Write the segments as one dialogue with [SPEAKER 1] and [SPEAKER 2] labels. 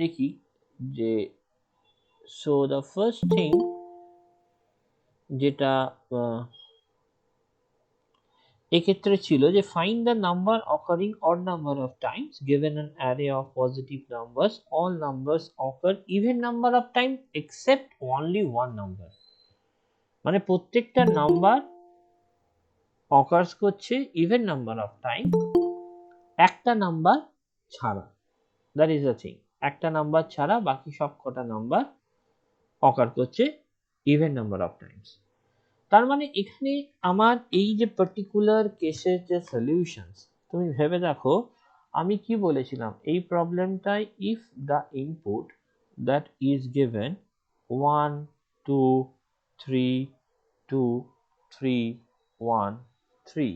[SPEAKER 1] দেখি যে so the first thing যেটা এক্ষেত্রে ছিল যে find the number occurring odd number of Times given an array of positive numbers all numbers ochre even number of time except only one number. মানে প্রত্যেকটা number occurs করছে even number of time, একটা number ছাড়া। That is the thing, একটা number ছাড়া বাকি সব কটা নাম্বার অকার করছে ইভেন নাম্বার অফ টাইমস। তার মানে এখানে আমার এই যে পার্টিকুলার কেসের যে সলিউশনস, তুমি ভেবে দেখো আমি কি বলেছিলাম এই প্রবলেমটায়, if the input that is given 1 2 3 2 3 1 3,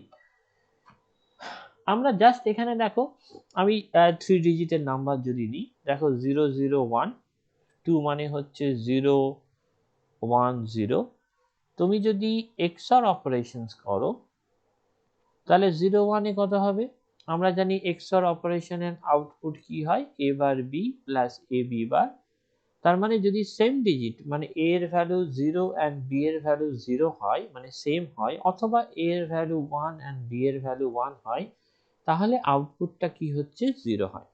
[SPEAKER 1] আমরা জাস্ট এখানে দেখো আমি 3 ডিজিটের নাম্বার যদি নিই, দেখো 0 0 1 2 মানে হচ্ছে 0 1 0। তুমি যদি XOR অপারেশনস করো তাহলে 0 1 এ কত হবে? আমরা জানি XOR অপারেশনের আউটপুট কি হয়, a bar b plus ab বার। তার মানে যদি সেম ডিজিট মানে a এর ভ্যালু 0 and b এর ভ্যালু 0 হয়, মানে সেম হয়, অথবা a এর ভ্যালু 1 and b এর ভ্যালু 1 হয়, তাহলে আউটপুটটা কি হচ্ছে 0 হয়।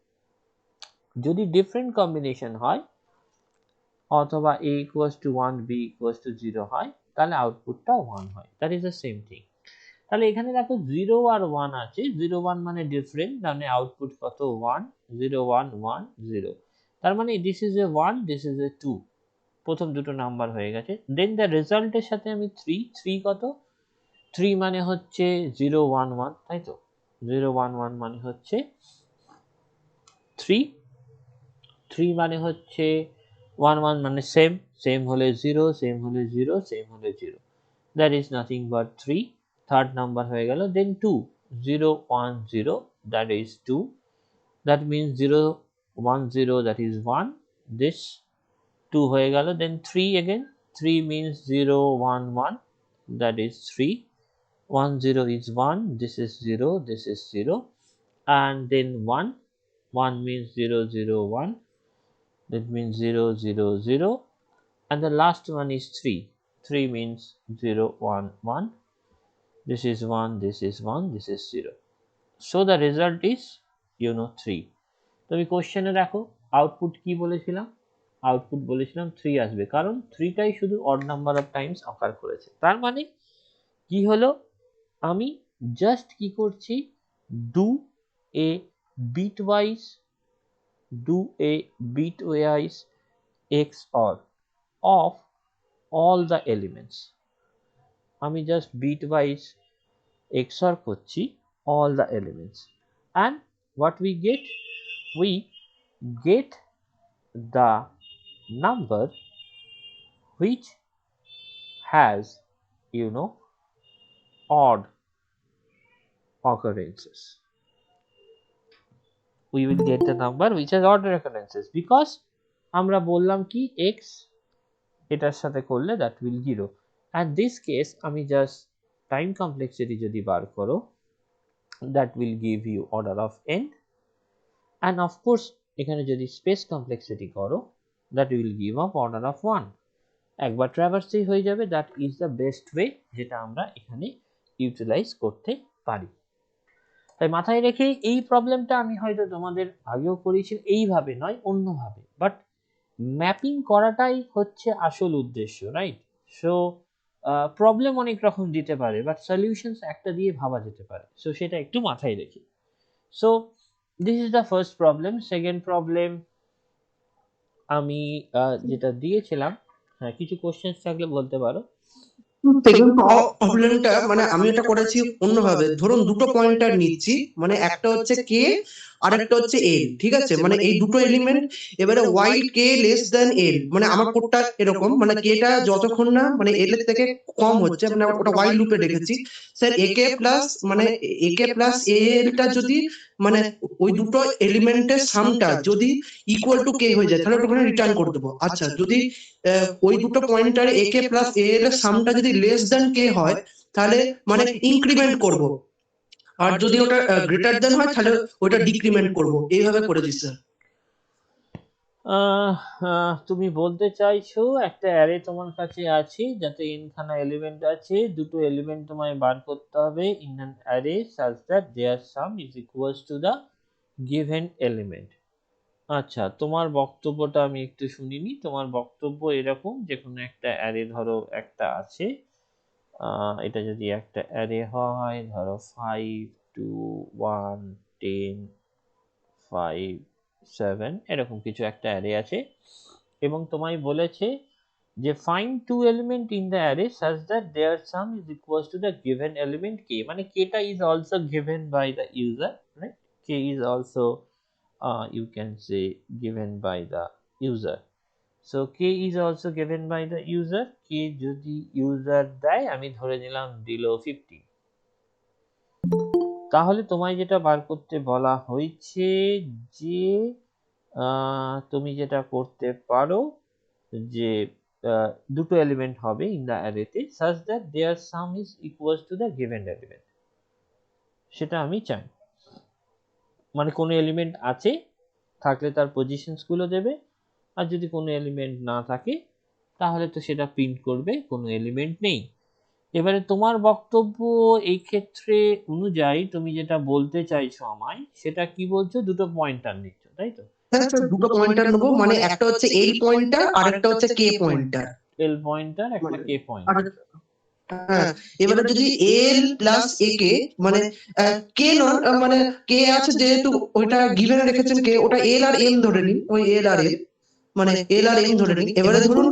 [SPEAKER 1] যদি ডিফারেন্ট কম্বিনেশন হয় অথবা a equals to 1 b equals to 0 হয়, তাহলে আউটপুটটা 1 হয়। That is the same thing. তাহলে এখানে দেখো 0 আর 1 আছে, 0 1 মানে ডিফারেন্ট, মানে আউটপুট কত 1 0 1 1 0। তার মানে this is A 1 this is এ 2, প্রথম দুটো নাম্বার হয়ে গেছে। দেন দ্য রেজাল্টের সাথে আমি 3 কত, 3 মানে হচ্ছে 0 1 1, তাই তো 0 1 1 মানে হচ্ছে 3, 3 মানে হচ্ছে 1 1 মানে সেম, সেম হলে 0 সেম হলে 0 সেম হলে 0, that is nothing but 3, third number হয়ে গেল। দেন 2 0 1 0, that is 2, that means 0 1 0, that is 1, this 2 হয়ে গেল। দেন 3 again, 3 means 0 1 1, that is 3, 1 0 is 1, this is 0 this is 0, and then 1 1 means 0 0 1, that means 0 0 0, and the last one is 3, 3 means 0 1 1, this is 1 this is 1 this is 0, so the result is 3। তুমি কোশ্চেনে দেখো output কি বলেছিলাম, output বলেছিলাম 3 আসবে, কারণ 3টাই শুধু odd number of Times অকার করেছে। তার মানে কি হলো, আমি জাস্ট কি করছি, do a bitwise XOR of all the elements, আমি জাস্ট বিটওয়াইজ XOR করছি all the elements, and what we get the number which has odd occurrences. We will get the number which has odd occurrences because আমরা বললাম কি x এটার সাথে করলে that will 0, and this case আমি just time complexity যদি বার করো that will give you order of n, and of course এখানে যদি স্পেস কমপ্লেক্সিটি করো that will give up order of 1, একবার ট্রাভার্সই হয়ে যাবে। That is the best way যেটা আমরা এখানে ইউটিলাইজ করতে পারি। তাই মাথায় রেখে এই প্রবলেমটা আমি হয়তো তোমাদের আগেও করেছি, এইভাবে নয় অন্যভাবে, বাট ম্যাপিং করাটাই হচ্ছে আসল উদ্দেশ্য, রাইট? সো প্রবলেম অনেক রকম দিতে পারে, বাট সলিউশনস একটা দিয়ে ভাবা যেতে পারে, সো সেটা একটু মাথায় রেখে। So this is the first problem. Second problem আমি যেটা দিয়েছিলাম, হ্যাঁ কিছু কোশ্চেন্স থাকলে বলতে পারো।
[SPEAKER 2] সেকেন্ড প্রবলেমটা মানে আমি এটা করেছি অন্যভাবে। ধরুন দুটো পয়েন্টার নিচ্ছি, মানে একটা হচ্ছে কে আর একটা হচ্ছে এল, ঠিক আছে? মানে এই দুটো এলিমেন্ট, এবারে ওয়াইল কে লেস দেন এল, মানে আমার কোডটা এরকম, মানে কেটা যতক্ষণ না মানে এল এর থেকে কম হচ্ছে, মানে ওটা ওয়াইল লুপে রেখেছি স্যার। একে প্লাস মানে একে প্লাস এলটা যদি মানে ওই দুটো এলিমেন্টের সামটা যদি ইকুয়াল টু কে হয়ে যায় তাহলে ওটা রিটার্ন করে দেবো। আচ্ছা, যদি ওই দুটো পয়েন্টারে একে প্লাস এল এর সামটা যদি লেস দেন কে হয় তাহলে মানে ইনক্রিমেন্ট করব, আর যদি ওটা গ্রেটার দেন হয় তাহলে ওটা ডিক্রিমেন্ট করব। এইভাবে করে দিই স্যার।
[SPEAKER 1] আহ, তুমি বলতে চাইছো একটা অ্যারে তোমার কাছে আছে যাতে n খানা এলিমেন্ট আছে, দুটো এলিমেন্ট তোমায় বার করতে হবে in an array such that their sum is equals to the given element. আচ্ছা, তোমার বক্তব্যটা আমি একটু শুনিনি। তোমার বক্তব্য এরকম, যে কোনো একটা অ্যারে ধরো একটা আছে, এটা যদি একটা অ্যারে হয় ধরো 5 2 1 10 5 7 এরকম কিছু একটা অ্যারে আছে, এবং তোমায় বলেছে যে find two element in the array such that their sum is equals to the given element k, মানে k টা is also given by the user, right? K is also you can say given by the user. So k is also given by the user. K যদি user দেয়, আমি ধরে নিলাম দিল 50, তাহলে তোমায় যেটা বার করতে বলা হয়েছে যে তুমি যেটা করতে পারো যে দুটো এলিমেন্ট হবে ইন দ্য অ্যারেতে such that their sum is equals to the given element, সেটা আমি চাই। মানে কোনো এলিমেন্ট আছে থাকলে তার পজিশনস গুলো দেবে, আর যদি কোনো এলিমেন্ট না থাকে তাহলে তো সেটা প্রিন্ট করবে কোনো এলিমেন্ট নেই। এবারে তোমার বক্তব্য এই ক্ষেত্রে অনুযায়ী তুমি যেটা বলতে চাইছো আমায়, সেটা কি বলছো? দুটো পয়েন্টার নিচ্ছ, তাই তো?
[SPEAKER 2] হ্যাঁ স্যার, দুটো পয়েন্টার নেবো, মানে একটা হচ্ছে এল পয়েন্টার আর একটা হচ্ছে কে পয়েন্টার।
[SPEAKER 1] এল পয়েন্টার একটা কে
[SPEAKER 2] আর
[SPEAKER 1] পয়েন্টার।
[SPEAKER 2] হ্যাঁ, এবারে যদি এল প্লাস এ কে, মানে কে নন, মানে কে আছে যেহেতু ওইটা গিভেন রেখেছেন কে, ওটা এল আর এম ধরে নিন, ওই এল আর এম, মানে এল আর এম ধরে নিন। এবারে ধরুন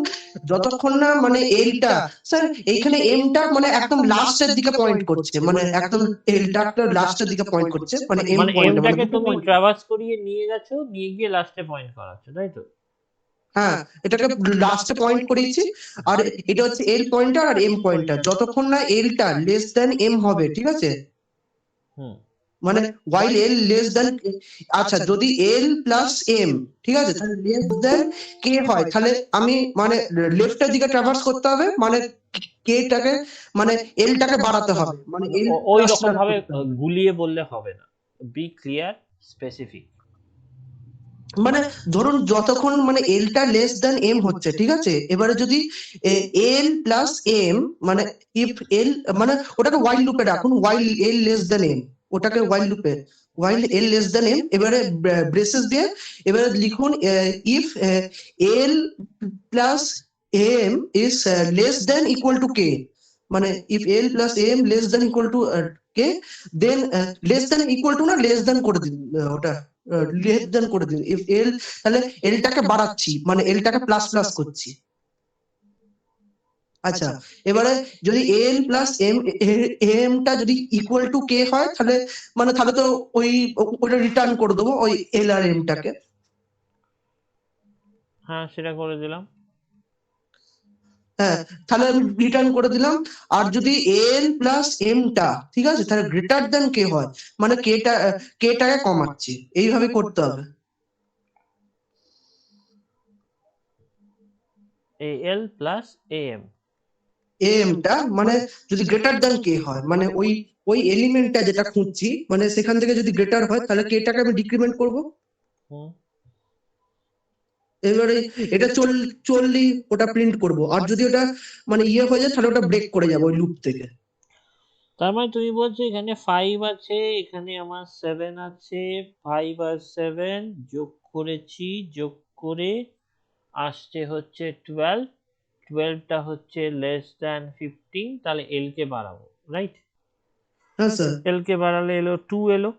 [SPEAKER 2] যতক্ষণ না মানে এলটা, স্যার এইখানে এমটা মানে একদম লাস্টের দিকে পয়েন্ট করছে, মানে একদম এলটা লাস্টের দিকে পয়েন্ট করছে, মানে এম
[SPEAKER 1] মানে
[SPEAKER 2] পয়েন্ট, মানে
[SPEAKER 1] এমটাকে
[SPEAKER 2] দুটো
[SPEAKER 1] তুমি
[SPEAKER 2] পয়েন্ট।
[SPEAKER 1] ট্রাভার্স করিয়ে নিয়ে গেছো, নিয়ে গিয়ে লাস্টে পয়েন্ট করাচ্ছ, তাই তো?
[SPEAKER 2] হ্যাঁ, এটাকে লাস্টে পয়েন্ট করিয়েছি। আর এটা হচ্ছে এল পয়েন্টার আর এম পয়েন্টার, যতক্ষণ না এলটা লেস দ্যান এম হবে, ঠিক আছে?
[SPEAKER 1] হুম।
[SPEAKER 2] মানে while l less than, আচ্ছা যদি l প্লাস m, ঠিক আছে, তাহলে লেস দ্যান k হয়, তাহলে আমি মানে লেফটের দিকে ট্রাভার্স করতে হবে, মানে k টাকে মানে l টাকে বাড়াতে হবে, মানে l
[SPEAKER 1] ওই
[SPEAKER 2] প্লাস
[SPEAKER 1] রকম ভাবে গুলিয়ে বললে হবে না, বি ক্লিয়ার, স্পেসিফিক।
[SPEAKER 2] মানে ধরুন যতক্ষণ মানে এলটা লেস দ্যান এম হচ্ছে, ঠিক আছে, এবারে যদি এল প্লাস এম, মানে ইফ এল, মানে ওটাকে ওয়াইল লুপে রাখুন, while L less than M, ওটাকে ওয়াইল লুপে, while L less than M, এবারে ব্রেসেস দিয়ে এবারে লিখুন if L plus M is less than equal to K, মানে if L plus M less than equal to K, then less than equal to না less than করে দিন, ওটা less than করে দিন ইফ এল, তাহলে এলটাকে বাড়াচ্ছি, মানে এলটাকে প্লাস প্লাস করছি। আচ্ছা, এবারে যদি এল প্লাস এম, এমটা যদি ইকুয়াল টু কে হয়, তাহলে মানে তাহলে তো ওই ওটা রিটার্ন করে দেবো ওই এল আর এমটাকে।
[SPEAKER 1] হ্যাঁ, সেটা করে দিলাম।
[SPEAKER 2] হ্যাঁ, তাহলে আমি রিটার্ন করে দিলাম। আর যদি এল প্লাস এমটা, ঠিক আছে, তাহলে গ্রেটার দেন কে হয়, মানে কেটাকে কমাচ্ছি, এইভাবে করতে হবে।
[SPEAKER 1] এ এল প্লাস এ এম।
[SPEAKER 2] এমটা মানে যদি গ্রেটার দেন কে হয়, মানে ওই ওই এলিমেন্টটা যেটা খুঁজছি, মানে সেখান থেকে যদি গ্রেটার হয়, তাহলে কেটাকে আমি ডিক্রিমেন্ট করব।
[SPEAKER 1] হুম।
[SPEAKER 2] এবারে এটা চললি ওটা প্রিন্ট করব, আর যদি ওটা মানে ইয়ে হয়ে যায়, তাহলে ওটা ব্রেক করে যাবে ওই লুপ থেকে।
[SPEAKER 1] তার মানে তুমি বলছো এখানে 5 আছে, এখানে আমার 7 আছে, 5 আর 7 যোগ করেছি, যোগ করে আসছে হচ্ছে 12, 12টা হচ্ছে লেস দ্যান 15, তাহলে এল কে বাড়াবো, রাইট?
[SPEAKER 2] হ্যাঁ স্যার।
[SPEAKER 1] এল কে বাড়ালে এলো 2, এলো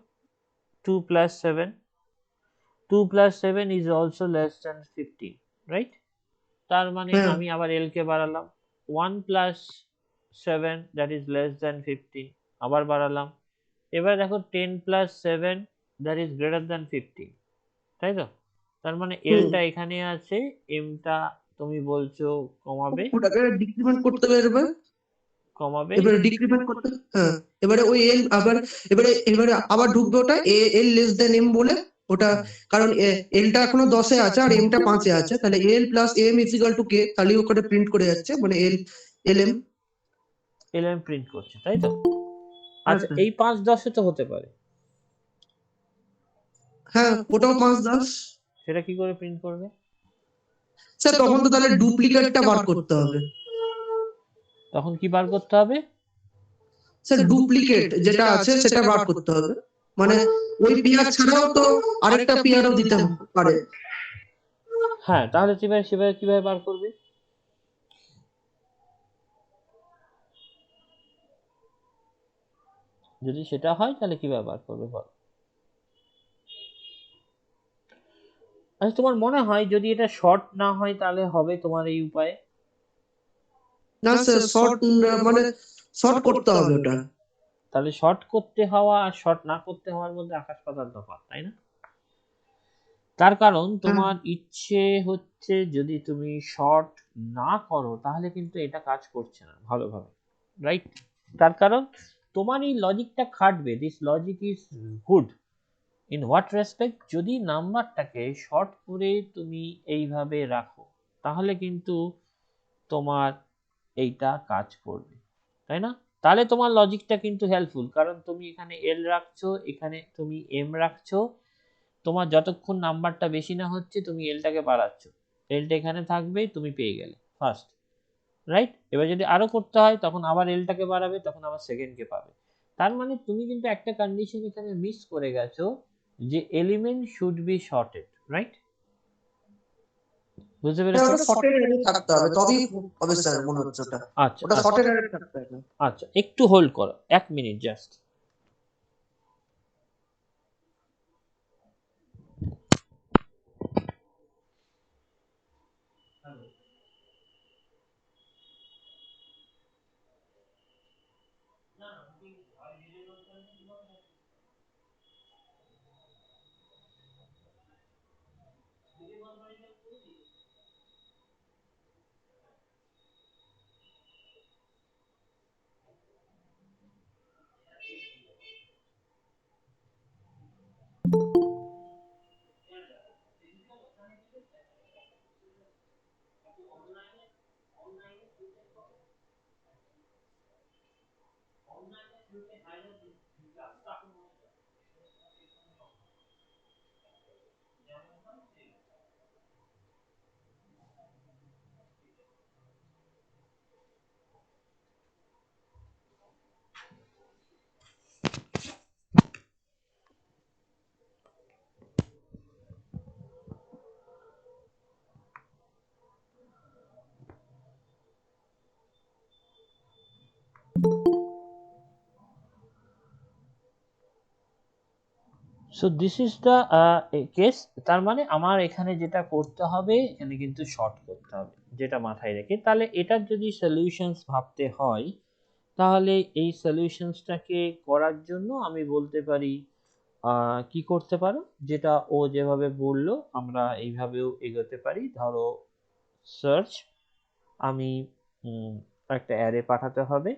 [SPEAKER 1] 2 plus 7, 2 plus 7 is also less than 15, right? তার মানে
[SPEAKER 2] হ্যাঁ
[SPEAKER 1] আমি আবার l K বাড়ালাম, 1 plus 7 that is less than 15, আবার বাড়ালাম। এবার দেখো 10 plus 7 that is greater than 15, তাই তো? তার মানে l টা এখানে আছে, m টা তুমি বলছো কমাবে,
[SPEAKER 2] ওটাকে ডিক্রিমেন্ট করতে পারবে,
[SPEAKER 1] কমাবে।
[SPEAKER 2] এবারে ডিক্রিমেন্ট করতে, হ্যাঁ, এবারে ওই এল আবার, এবারে আবার ঢুকবে ওটা এল লেস দেন এম বলে, ওটা কারণ এলটা এখনো 10-এ আছে আর এমটা 5-এ আছে, তাহলে L plus M is equal to K, তাহলে ওখানে প্রিন্ট করে যাচ্ছে, মানে L L M.
[SPEAKER 1] lm print করছে, তাই তো? আচ্ছা, এই 5-10 তো হতে পারে,
[SPEAKER 2] হ্যাঁ ওটাও 5-10।
[SPEAKER 1] সেটা কি করে প্রিন্ট করবে?
[SPEAKER 2] স্যার তখন তো তাহলে ডুপ্লিকেটটা বার করতে হবে।
[SPEAKER 1] তখন কি বার করতে হবে?
[SPEAKER 2] স্যার ডুপ্লিকেট যেটা আছে সেটা বার করতে হবে, মানে ওই পেয়ার ছাড়াও তো আরেকটা পেয়ারও দিতে পারে।
[SPEAKER 1] হ্যাঁ, তাহলে সেভাবে কিভাবে বার করবে? যদি সেটা হয় তাহলে কিভাবে বার করবে বল? আচ্ছা, তোমার মনে হয় যদি এটা শর্ট না হয় তাহলে হবে তোমার এই উপায়ে?
[SPEAKER 2] না স্যার শর্ট, মানে শর্ট করতে হবে ওটা।
[SPEAKER 1] তাহলে শর্ট করতে হওয়া আর শর্ট না করতে হওয়ার মধ্যে আকাশ পাতাল তফাৎ, তাই না? তার কারণ তোমার ইচ্ছে হচ্ছে যদি তুমি শর্ট না করো তাহলে কিন্তু এটা কাজ করছে না ভালোভাবে, রাইট? তার কারণ তোমার এই লজিকটা খাটবে, this logic is good in what respect, যদি নাম্বারটাকে শর্ট করে তুমি এইভাবে রাখো তাহলে কিন্তু তোমার এইটা কাজ করবে, তাই না? তাহলে তোমার লজিকটা কিন্তু হেল্পফুল, কারণ তুমি এখানে এল রাখছো, এখানে তুমি এম রাখছো, তোমার যতক্ষণ নাম্বারটা বেশি না হচ্ছে তুমি এলটাকে বাড়াচ্ছ, এলটা এখানে থাকবে, তুমি পেয়ে গেলে ফার্স্ট, রাইট? এবার যদি আরো করতে হয় তখন আবার এলটাকে বাড়াবে, তখন আবার সেকেন্ডকে পাবে। তার মানে তুমি কিন্তু একটা কন্ডিশন এখানে মিস করে গেছো, যে element should be sorted, right? বুঝতে পেরেছো?
[SPEAKER 2] ওটা শর্টের অ্যারে থাকতে হবে তবেই হবে স্যার, মনে হচ্ছে ওটা,
[SPEAKER 1] আচ্ছা
[SPEAKER 2] ওটা
[SPEAKER 1] আচ্ছা
[SPEAKER 2] শর্টের অ্যারে থাকতে হবে।
[SPEAKER 1] আচ্ছা, একটু হোল্ড করো, 1 minute just. So this is the case. তার মানে আমার এখানে যেটা করতে হবে, এখানে কিন্তু শর্ট করতে হবে, যেটা মাথায় রেখে। তাহলে এটার যদি সলিউশনস ভাবতে হয় তাহলে এই সলিউশনসটাকে করার জন্য আমি বলতে পারি কি করতে পারো, যেটা ও যেভাবে বললো আমরা এইভাবেও এগোতে পারি। ধরো সার্চ, আমি একটা অ্যারে পাঠাতে হবে,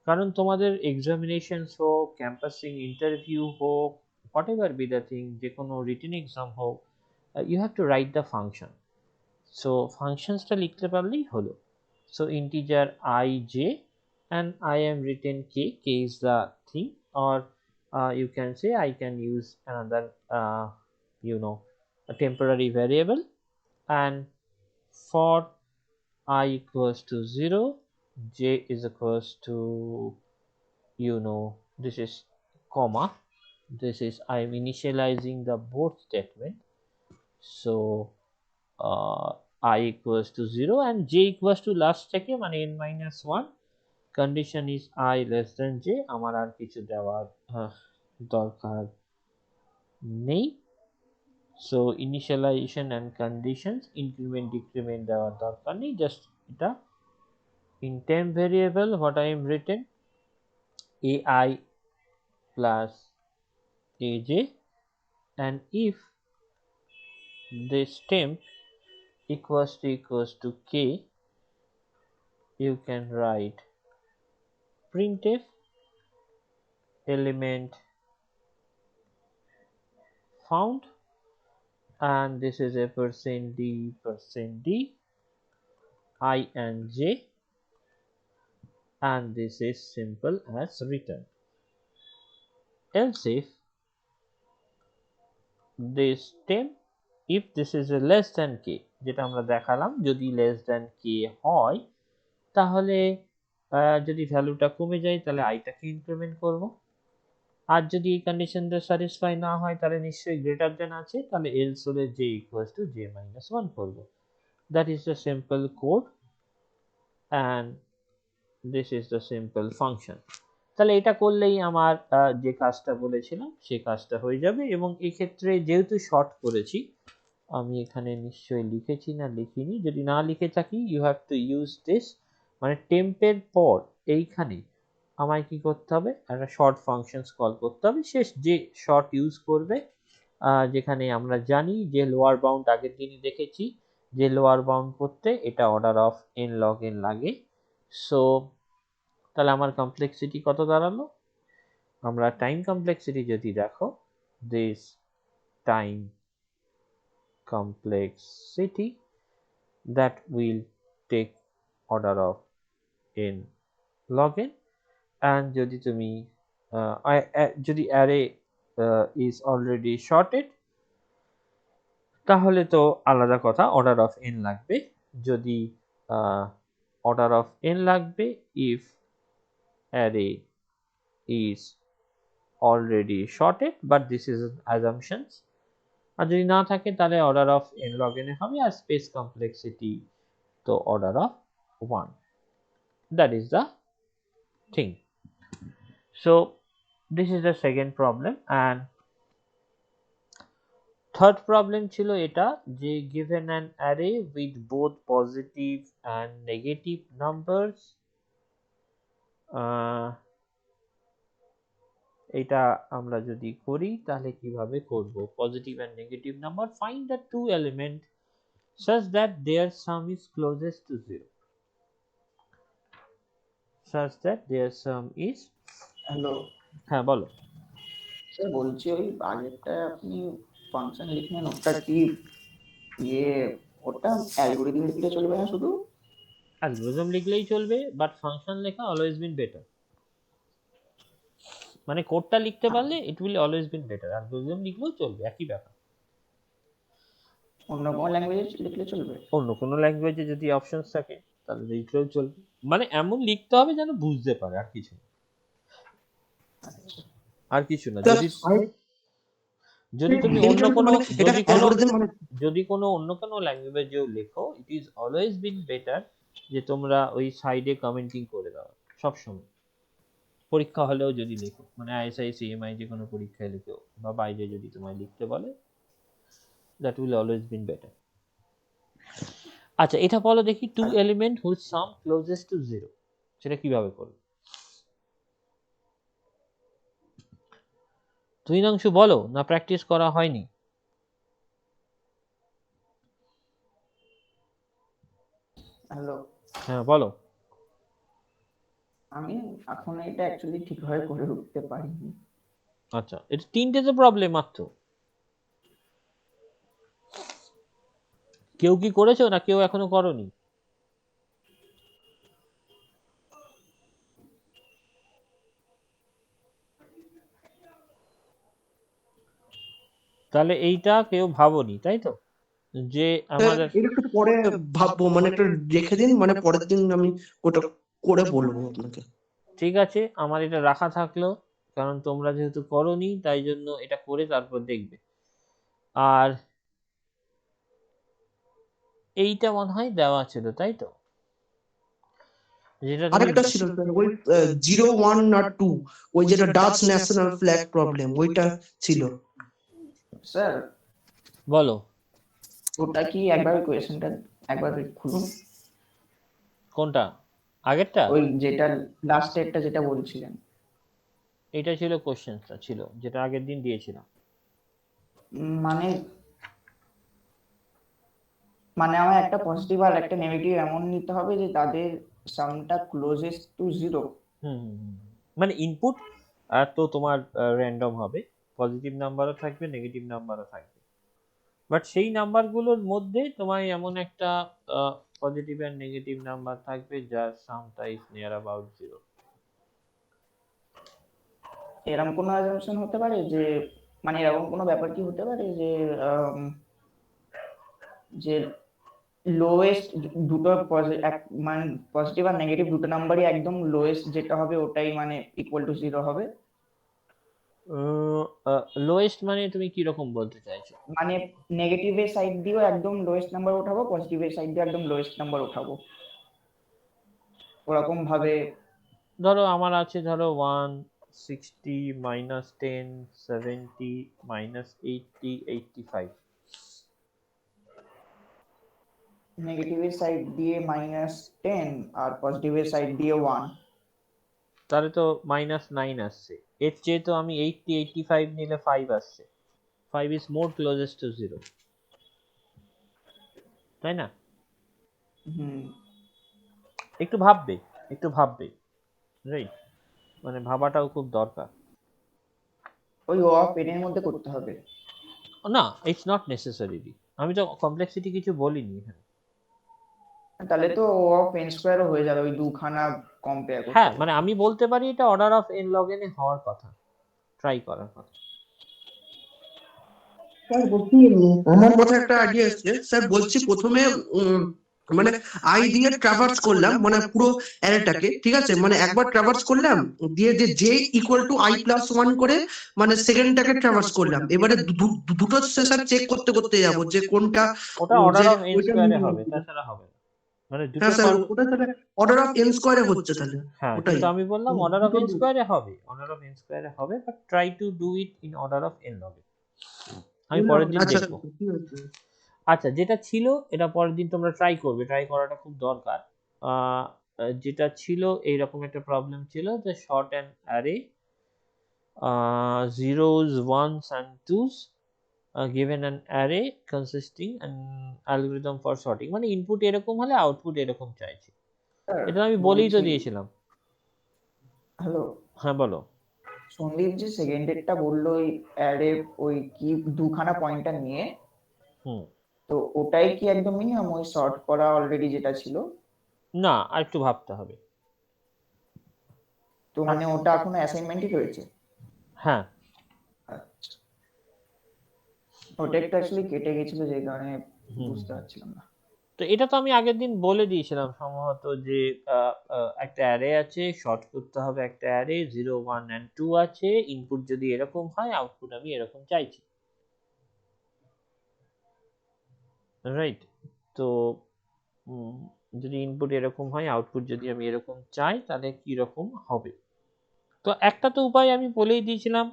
[SPEAKER 1] কারণ তোমাদের এক্সামিনেশনস হোক, ক্যাম্পাসিং ইন্টারভিউ হোক, whatever be the thing, যে কোনো রিটেন এক্সাম হোক, you have to write the function. So ফাংশনসটা লিখতে পারলেই হলো। So integer I j and I am written k is the thing, or you can say I can use another you know a temporary variable, and for I equals to 0, j is equals to, this is comma, this is I am initializing the both statement. So I equals to 0 and j equals to last থেকে মানে n minus 1, condition is I less than j, আমার আর কিছু দেওয়ার দরকার নেই। So initialization and conditions, increment decrement দেওয়ার দরকার নেই, just এটা in temp variable what I am written ai plus aj, and if this temp equals to k, you can write printf element found, and this is a %d I and j, and this is simple as written. Else if this temp, if this is a less than k, যেটা আমরা দেখালাম, যদি less than কে হয় তাহলে যদি ভ্যালুটা কমে যায় তাহলে আইটাকে ইনক্রিমেন্ট করব, আর যদি এই কন্ডিশনটা স্যাটিসফাই না হয় তাহলে নিশ্চয়ই গ্রেটার দেন আছে, তাহলে এলস হলে j equals to j minus 1 করব। That is the simple code and this is the simple function. তাহলে এটা করলেই আমার যে কাজটা বলেছিলাম সেই কাজটা হয়ে যাবে। এবং এক্ষেত্রে যেহেতু শর্ট করেছি, আমি এখানে নিশ্চয়ই লিখেছি না লিখিনি, যদি না লিখে থাকি you have to use this, মানে টেম্পের পর এইখানে আমায় কি করতে হবে, একটা শর্ট ফাংশনস কল করতে হবে। শেষ যে শর্ট ইউজ করবে, যেখানে আমরা জানি যে লোয়ার বাউন্ড আগের দিনই দেখেছি যে লোয়ার বাউন্ড করতে এটা order of n log n লাগে। সো তাহলে আমার কমপ্লেক্সিটি কত দাঁড়ালো, আমরা টাইম কমপ্লেক্সিটি যদি দেখো, this time complexity that will take order of n log n, and যদি তুমি যদি array is already sorted তাহলে তো আলাদা কথা, অর্ডার অফ n লাগবে। যদি অর্ডার অফ n লাগবে if array is already sorted, but this is assumptions। আর যদি না থাকে তাহলে order of n log n হবে, আর স্পেস কমপ্লেক্সিটি তো order of 1। that is the thing. So this is the second problem, and third problem ছিল এটা যে given an array with both positive and negative numbers, এটা আমরা যদি করি তাহলে কিভাবে করব, positive and negative number, find the two element such that their sum is closest to 0, such that their sum is,
[SPEAKER 3] hello
[SPEAKER 1] হ্যাঁ বলো।
[SPEAKER 3] স্যার, বলছি ওই আগেরটা আপনি ফাংশন লিখলেন, ওটা কি ইয়ে ওটা অ্যালগরিদম লিখলে চলবে না শুধু?
[SPEAKER 1] অ্যালগরিদম লিখলেই চলবে, বাট ফাংশন লেখা অলওয়েজ বিন বেটার। মানে কোডটা লিখতে পারলে it will always been better, algorithm লিখলেও চলবে, একই ব্যাপার।
[SPEAKER 3] অন্য কোনো ল্যাঙ্গুয়েজে লিখলে চলবে?
[SPEAKER 1] অন্য কোনো ল্যাঙ্গুয়েজে যদি অপশনস থাকে তাহলে লিখলেও চলবে, মানে এমন লিখতে হবে যেন বুঝতে পারে, আর কিছু না, আর কিছু না। যদি তুমি অন্য কোনো যদি কোনো অন্য কোনো ল্যাঙ্গুয়েজেও লেখো, it is always been better যে তোমরা ওই সাইডে কমেন্টিং করে দাও সবসময়। পরীক্ষা হলেও যদি লেখো, মানে আইএসআই সিএমআই যে কোনো পরীক্ষায় লেখো বা বাইরে যদি তোমায় লিখতে বলে, that will always been better. আচ্ছা, এটা বলো দেখি, two element which sum closest to 0, সেটা কিভাবে করবে? তুহিনাংশু বলো, না প্র্যাকটিস করা হয়নি?
[SPEAKER 3] হ্যালো,
[SPEAKER 1] হ্যাঁ বলো।
[SPEAKER 3] আমি এখন এটা অ্যাকচুয়ালি ঠিকভাবে করে উঠতে পারিনি।
[SPEAKER 1] আচ্ছা, এটা তিনটেতে প্রবলেম মাত্র। কেউ কি করেছো না কেউ এখনো করনি? তাহলে এইটা কেউ ভাবনি, তাই তো, যে আমাদের
[SPEAKER 2] এটা একটু পরে ভাববো, মানে একটু রেখে দিন, মানে পরের দিন আমি ওটা করে বলবো আপনাকে।
[SPEAKER 1] ঠিক আছে, আমার এটা রাখা থাকলো, কারণ তোমরা যেহেতু করনি তাই জন্য এটা করে তারপর দেখবে। আর এইটা মনে হয় দেওয়া ছিল, তাই তো, যেটা তুমি
[SPEAKER 2] আরেকটা ছিল স্যার, ওই 0 1 না 2, ওই যেটা ডাচ ন্যাশনাল ফ্ল্যাগ প্রবলেম, ওইটা ছিল।
[SPEAKER 3] স্যার
[SPEAKER 1] বলো
[SPEAKER 3] ওটা কি একবার কোয়েশ্চেনটা একবার খুলুন।
[SPEAKER 1] কোনটা, আগেরটা?
[SPEAKER 3] ওই যেটা লাস্টেরটা যেটা বলছিলেন।
[SPEAKER 1] এটা ছিল কোশ্চেনটা, ছিল যেটা আগের দিন দিয়েছিলাম।
[SPEAKER 3] মানে মানে আমার একটা পজিটিভ আর একটা নেগেটিভ এমন নিতে হবে যে তাদের সামটা ক্লোজেস্ট টু 0।
[SPEAKER 1] মানে ইনপুট আর তো তোমার র্যান্ডম হবে, পজিটিভ নাম্বারও থাকবে নেগেটিভ নাম্বারও থাকবে, বাট সেই নাম্বারগুলোর মধ্যে তোমায় এমন একটা পজিটিভ আর নেগেটিভ নাম্বার থাকবে যার সামটা ইজ নিয়ার অ্যাবাউট 0।
[SPEAKER 3] এরকম কোনো অ্যাজাম্পশন হতে পারে যে, মানে এরকম কোনো ব্যাপার কি হতে পারে যে যে লোয়েস্ট দুটো মানে পজিটিভ আর নেগেটিভ দুটো নাম্বারই একদম লোয়েস্ট যেটা হবে ওটাই মানে ইকুয়াল টু 0 হবে।
[SPEAKER 1] লোয়েস্ট মানে তুমি কি রকম বলতে চাইছো?
[SPEAKER 3] মানে নেগেটিভের সাইড দিয়েও একদম লোয়েস্ট নাম্বার উঠাবো, পজিটিভের সাইড দিয়ে একদম লোয়েস্ট নাম্বার উঠাবো, ওরকম ভাবে।
[SPEAKER 1] ধরো আমার আছে ধরো 160 -10 70 -80 85।
[SPEAKER 3] নেগেটিভের সাইড দিয়ে -10 আর পজিটিভের সাইড দিয়ে 1।
[SPEAKER 1] তাহলে তো -9 আসছে। এর চেয়ে তো আমি 80 85 নিলে 5 আসছে। 5 is more closest to 0, তাই না?
[SPEAKER 3] হুম।
[SPEAKER 1] একটু ভাববে, একটু ভাববে, রাইট? মানে ভাবাটাও খুব দরকার।
[SPEAKER 3] ওই ও অফ এর মধ্যে করতে হবে।
[SPEAKER 1] না, ইটস নট নেসেসারিলি। আমি তো কমপ্লেক্সিটি কিছু বলিনি এখানে।
[SPEAKER 3] তাহলে তো ও অফ n স্কয়ারও হয়ে যাবে, ওই দুখানা কম্পেয়ার
[SPEAKER 1] হ্যাঁ,
[SPEAKER 3] করতে
[SPEAKER 1] মানে
[SPEAKER 3] করতে।
[SPEAKER 1] আমি বলতে পারি এটা order of n log n এ হওয়ার কথা, ট্রাই করার কথা।
[SPEAKER 2] স্যার বলছি আমার মাথায় একটা আইডিয়া এসছে স্যার, বলছি প্রথমে মানে আই দিয়ে ট্রাভার্স করলাম মানে পুরো অ্যারেটাকে, ঠিক আছে, মানে একবার ট্রাভার্স করলাম, দিয়ে যে J equal to I plus one করে মানে সেকেন্ডটাকে ট্রাভার্স করলাম, এবারে দুটো স্যার চেক করতে করতে যাব যে কোনটা
[SPEAKER 1] ওটা
[SPEAKER 2] যে
[SPEAKER 1] অর্ডার অফ n
[SPEAKER 2] ওইটা
[SPEAKER 1] স্কয়ারে
[SPEAKER 2] মিনিমাম।
[SPEAKER 1] হবে, তাছাড়া হবে না। মানে দুটো
[SPEAKER 2] হ্যাঁ স্যার, ওটা তাহলে অর্ডার অফ এন স্কোয়ারে হচ্ছে তাহলে,
[SPEAKER 1] হ্যাঁ,
[SPEAKER 2] ওটাই
[SPEAKER 1] কিন্তু আমি বললাম অর্ডার অফ
[SPEAKER 2] দুটো
[SPEAKER 1] n স্কয়ারে হবে, অর্ডার অফ n স্কয়ারে হবে, but try to do it in order of n log n। আমি পরের দিন
[SPEAKER 2] আচ্ছা
[SPEAKER 1] দেখবো।
[SPEAKER 2] ঠিক আছে।
[SPEAKER 1] আচ্ছা, যেটা ছিল এটা পরের দিন তোমরা ট্রাই করবে, ট্রাই করাটা খুব দরকার। যেটা ছিল এইরকম একটা প্রবলেম ছিল যে short and array zeros, ones and twos given an array consisting an algorithm for sorting, মানে ইনপুট এরকম হলে আউটপুট এরকম চাইছি। এটা আমি বলেই তো
[SPEAKER 3] বলছি,
[SPEAKER 1] দিয়েছিলাম।
[SPEAKER 3] হ্যালো
[SPEAKER 1] হ্যাঁ, বলো।
[SPEAKER 3] সন্দীপ, যে সেকেন্ডেরটা বললো ওই অ্যারে ওই কি দুখানা পয়েন্টার নিয়ে,
[SPEAKER 1] হুম।
[SPEAKER 3] তো ওটাই কি একদম মিনিমাম ওই সর্ট করা অলরেডি যেটা ছিল?
[SPEAKER 1] না, আর একটু ভাবতে হবে।
[SPEAKER 3] তো মানে ওটা এখনো অ্যাসাইনমেন্টই রয়েছে?
[SPEAKER 1] হ্যাঁ।
[SPEAKER 3] আচ্ছা, ওটা একটু অ্যাকচুয়ালি কেটে গেছিল যে কারণে
[SPEAKER 1] হুম।
[SPEAKER 3] বুঝতে পারছিলাম না।
[SPEAKER 1] তো এটা তো আমি আগের দিন বলে দিয়েছিলাম সম্ভবত যে একটা অ্যারে আছে, শর্ট করতে হবে একটা অ্যারে, 0 1 and 2 আছে, ইনপুট যদি এরকম হয় আউটপুট আমি এরকম চাইছি, রাইট? তো যদি ইনপুট এরকম হয় আউটপুট যদি আমি এরকম চাই তাহলে কি রকম হবে। তো একটা তো উপায় আমি বলেই দিয়েছিলাম,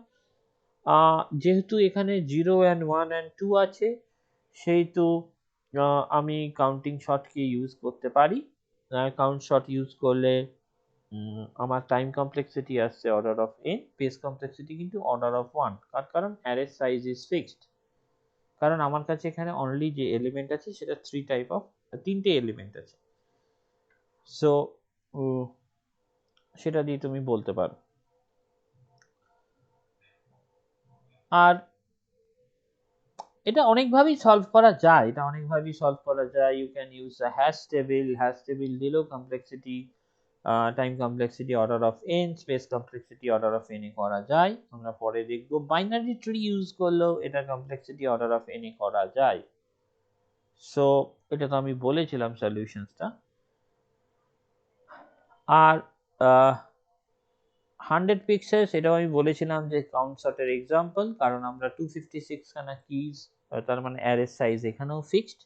[SPEAKER 1] যেহেতু এখানে 0 and 1 and 2 আছে সেহেতু আমি কাউন্টিং শর্টকে ইউজ করতে পারি। কাউন্ট শর্ট ইউজ করলে আমার টাইম কমপ্লেক্সিটি আসছে order of n, page complexity কিন্তু অর্ডার অফ 1, কারণ অ্যারে সাইজ ইজ ফিক্সড। কারণ আমার কাছে এখানে অনলি যে এলিমেন্ট আছে সেটা তিনটে এলিমেন্ট আছে। সো সেটা দিয়ে তুমি বলতে পারো। আর এটা অনেকভাবেই সলভ করা যায়, you can use a hash table দিলেও complexity, time complexity order of n, space complexity order of n এ করা যায়। আমরা পরে দেখব বাইনারি ট্রি ইউজ করলেও এটা কমপ্লেক্সিটি অর্ডার অফ n এ করা যায়। সো এটা তো আমি বলেছিলাম সলিউশনসটা। আর 100 পিক্সেলস এটাও আমি বলেছিলাম যে কাউন্ট সর্টের এক্সাম্পল, কারণ আমরা 256 খানা কিজ, তার মানে অ্যারের সাইজ এখানেও ফিক্সড,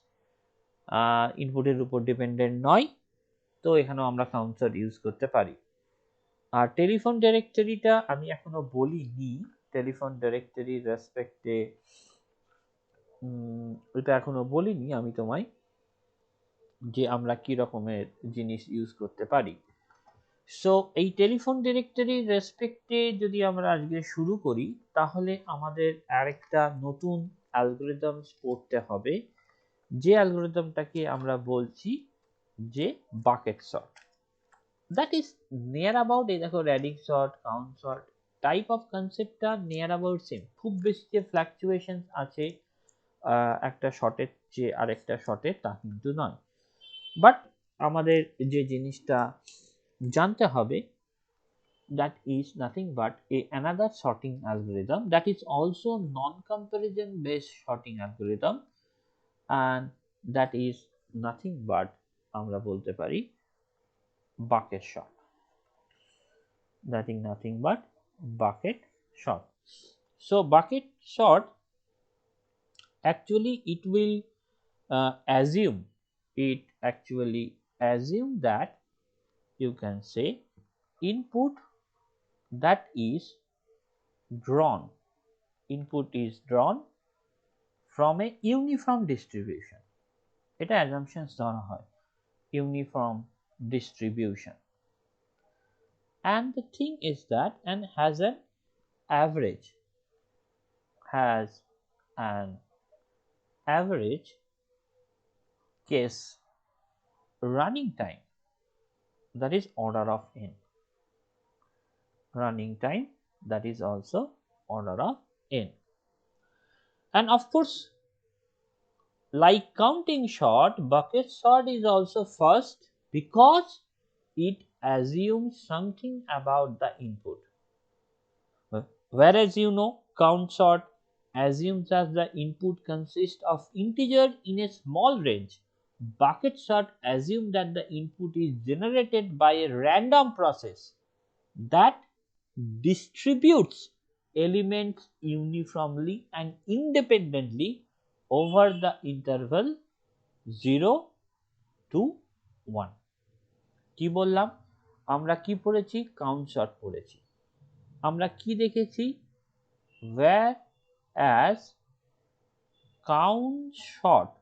[SPEAKER 1] ইনপুটের উপর ডিপেন্ডেন্ট নয়, তো এখানেও আমরা কাউন্ট সর্ট ইউজ করতে পারি। আর টেলিফোন ডিরেক্টরিটা আমি এখনো বলিনি, টেলিফোন ডিরেক্টরির রেসপেক্টে এটা এখনো বলিনি আমি তোমায় যে আমরা কি রকমের জিনিস ইউজ করতে পারি। সো এই টেলিফোন ডিরেক্টরির রেসপেক্টে যদি আমরা আজকে শুরু করি তাহলে আমাদের আরেকটা নতুন অ্যালগরিদমস পড়তে হবে, যে অ্যালগরিদমটাকে আমরা বলছি যে bucket sort. That is near about, এই দেখো radix sort, count sort type of কনসেপ্টটা নিয়ার অ্যাবাউট সেম। খুব বেশি যে ফ্লাকচুয়েশন আছে একটা শর্টের চেয়ে আরেকটা শর্টে তা কিন্তু নয়। বাট আমাদের যে জিনিসটা জানতে হবে, that is nothing but another sorting algorithm that is also non-comparison based sorting algorithm, and that is nothing but আমরা বলতে পারি bucket short, that is nothing but bucket short. So bucket short, actually it will assume that you can say input that is drawn from a uniform distribution. এটা assumptions ধরা হয়, uniform distribution, and the thing is that and has an average case running time, that is order of n. Running time, that is also order of n. And of course, like counting short, bucket sort is also first because it assumes something about the input. Whereas count sort assumes that the input consists of integer in a small range. Bucket sort assumes that the input is generated by a random process that distributes elements uniformly and independently over the interval 0 to 1. কি বললাম? আমরা কি পড়েছি? Count sort পড়েছি। আমরা কি দেখেছি? whereas count sort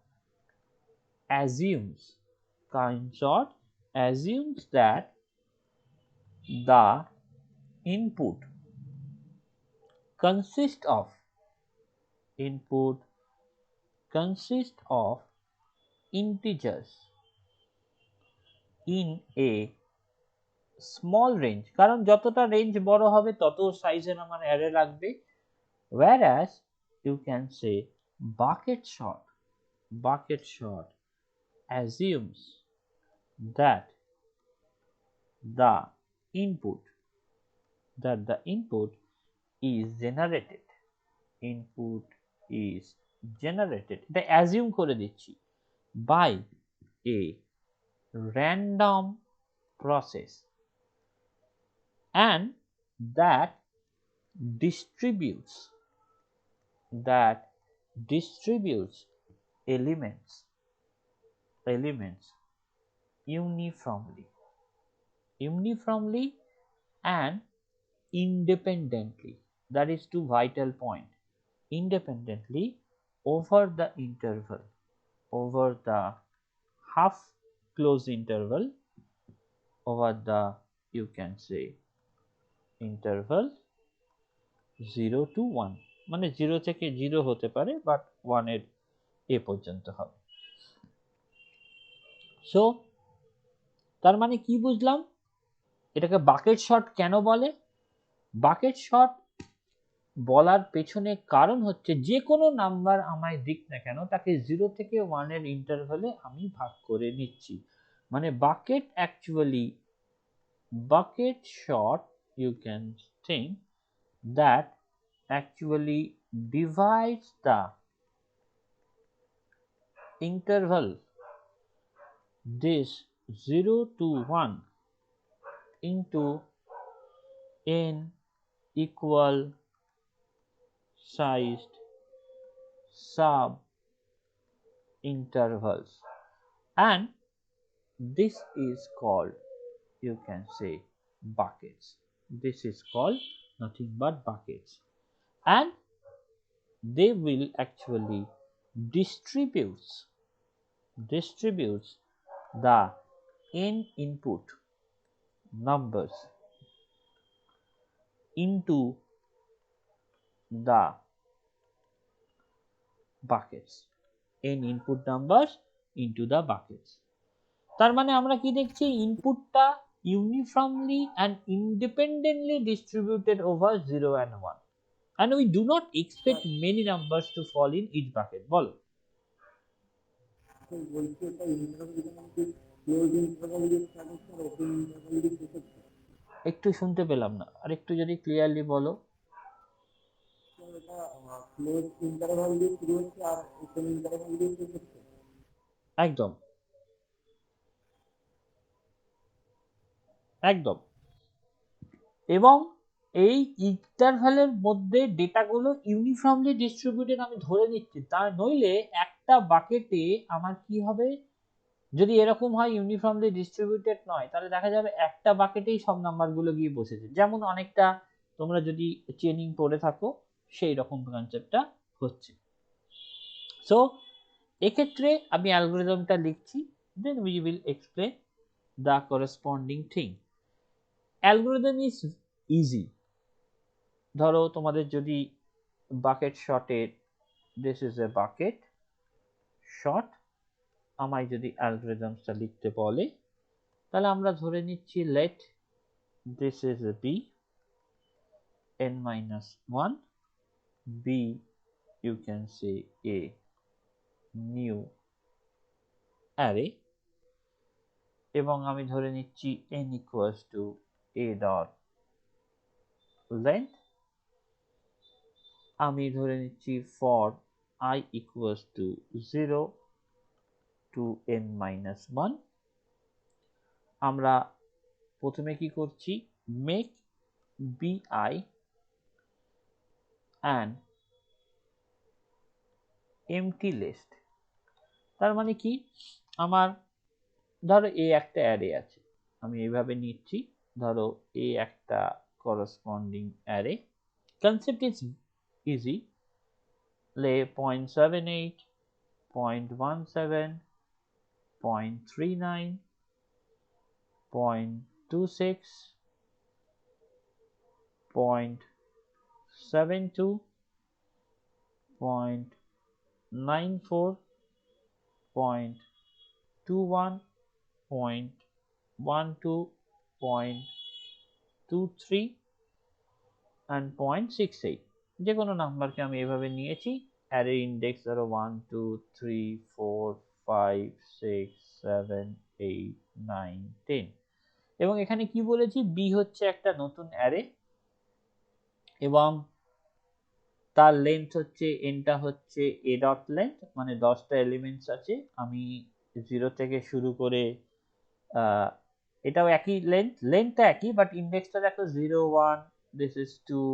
[SPEAKER 1] assumes that the input consists of integers in a small range, কারণ যতটা রেঞ্জ বড় হবে তত সাইজের আমার অ্যারে লাগবে। whereas you can say bucket short assumes that the input is generated, এটা assume করে দিচ্ছি, by a random process and that distributes elements uniformly and independently. That is two vital point. Independently over the interval, over the half closed interval, over the you can say interval 0 to 1, মানে 0 থেকে 0 হতে পারে but 1 এর এ পর্যন্ত হবে। So তার মানে কি বুঝলাম? এটাকে বাকেট শর্ট কেন বলে? বাকেট শর্ট বলার পেছনে কারণ হচ্ছে যে কোনো নাম্বার আমায় দিক না কেন তাকে 0 থেকে 1 এর ইন্টারভ্যালে আমি ভাগ করে নিচ্ছি। মানে bucket short, you can think that actually divides the interval this 0 to 1 into n equal sized sub intervals, and this is called, you can say, buckets. This is called nothing but buckets, and they will actually distributes the n input numbers into the buckets, n input numbers into the buckets. তার মানে আমরা কি দেখছি? ইনপুটটা uniformly and independently distributed over 0 and 1, and we do not expect many numbers to fall in each bucket. বলো। একটু শুনতে পেলাম না, আর একটু যদি ক্লিয়ারলি বলো। একদম একদম। এবং এই ইন্টারভ্যালের মধ্যে ডেটাগুলো ইউনিফর্মলি ডিস্ট্রিবিউটেড আমি ধরে নিচ্ছি, তা নইলে একটা বাকেটে আমার কি হবে, যদি এরকম হয় ইউনিফর্মলি ডিস্ট্রিবিউটেড নয়, তাহলে দেখা যাবে একটা বাকেটেই সব নাম্বারগুলো গিয়ে বসেছে, যেমন অনেকটা তোমরা যদি চেনিং পড়ে থাকো সেই রকম কনসেপ্টটা হচ্ছে। সো এক্ষেত্রে আমি অ্যালগরিদমটা লিখছি, then we will explain the corresponding thing. Algorithm is easy. ধরো তোমাদের যদি বাকেট শর্টের, this is a bucket sort, আমায় যদি অ্যালগরিদমসটা লিখতে বলে, তাহলে আমরা ধরে নিচ্ছি let this is a b n minus 1, b you can say a new array, এবং আমি ধরে নিচ্ছি n equals to a dot length, আমি ধরে নিচ্ছি for I equals to 0 to n minus 1, আমরা প্রথমে কি করছি, make bi an empty list। তার মানে কি, আমার ধরো এ একটা অ্যারে আছে, আমি এইভাবে নিচ্ছি, ধরো এ একটা corresponding array, concept is easy, লে 0.78, 0.17, 0.39, 0.26, 0.72, 0.94, 0.21, 0.12, 0.23 and 0.68, যে কোনো নাম্বারকে আমি এভাবে নিয়েছি, অ্যারে ইন্ডেক্স ধরো 1 2 3 4 5 6 7 8 9 10, এবং এখানে কি বলেছি, বি হচ্ছে একটা নতুন অ্যারে এবং তার লেন্থ হচ্ছে, এনটা হচ্ছে এ ডট লেন্থ, মানে 10টা এলিমেন্টস আছে, আমি 0 থেকে শুরু করে এটাও একই লেন্থটা একই, বাট ইন্ডেক্সটা দেখো 0 1, this is 2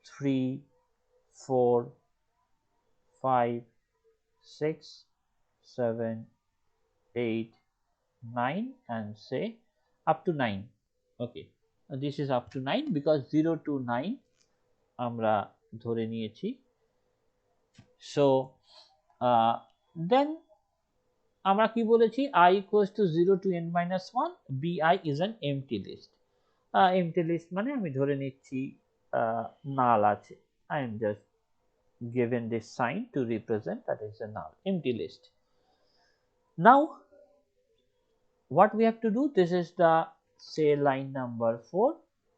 [SPEAKER 1] 3 4 5 6 7 8 9 and say up to 9. Okay, this is up to 9 because 0 to 9 আমরা ধরে নিয়েছি। So then আমরা কি বলেছি, I equals to 0 to n minus 1, bi is an empty list। empty list মানে আমি ধরে নিচ্ছি null আছে, I am just given this sign to represent that is a null, empty list. Now what we have to do, this is the say line number 4,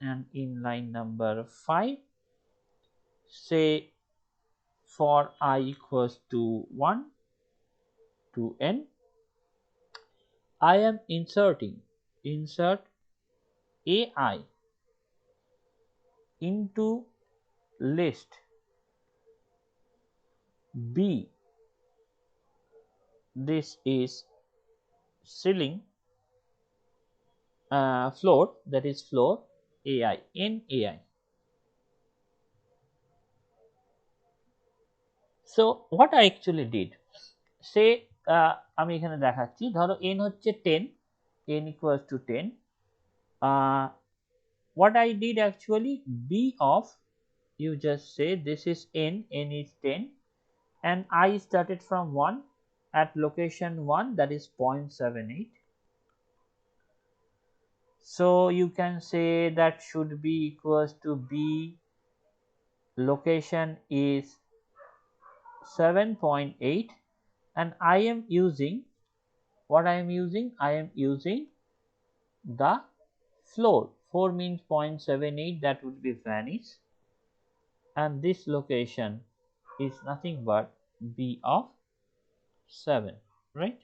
[SPEAKER 1] and in line number 5 say for I equals to 1 to n, I am insert ai into list b, this is ceiling floor, that is floor ai n ai. So what I actually did, say আমি এখানে দেখাচ্ছি, ধরো n হচ্ছে 10, n equals to 10, what I did actually, b of, you just say this is n is 10 and I started from 1 at location 1, that is 0.78, so you can say that should be equals to b location is 7.8, and I am using what I am using, I am using the floor, 4 means 0.78, that would be vanish, and this location is nothing but b of 7, right?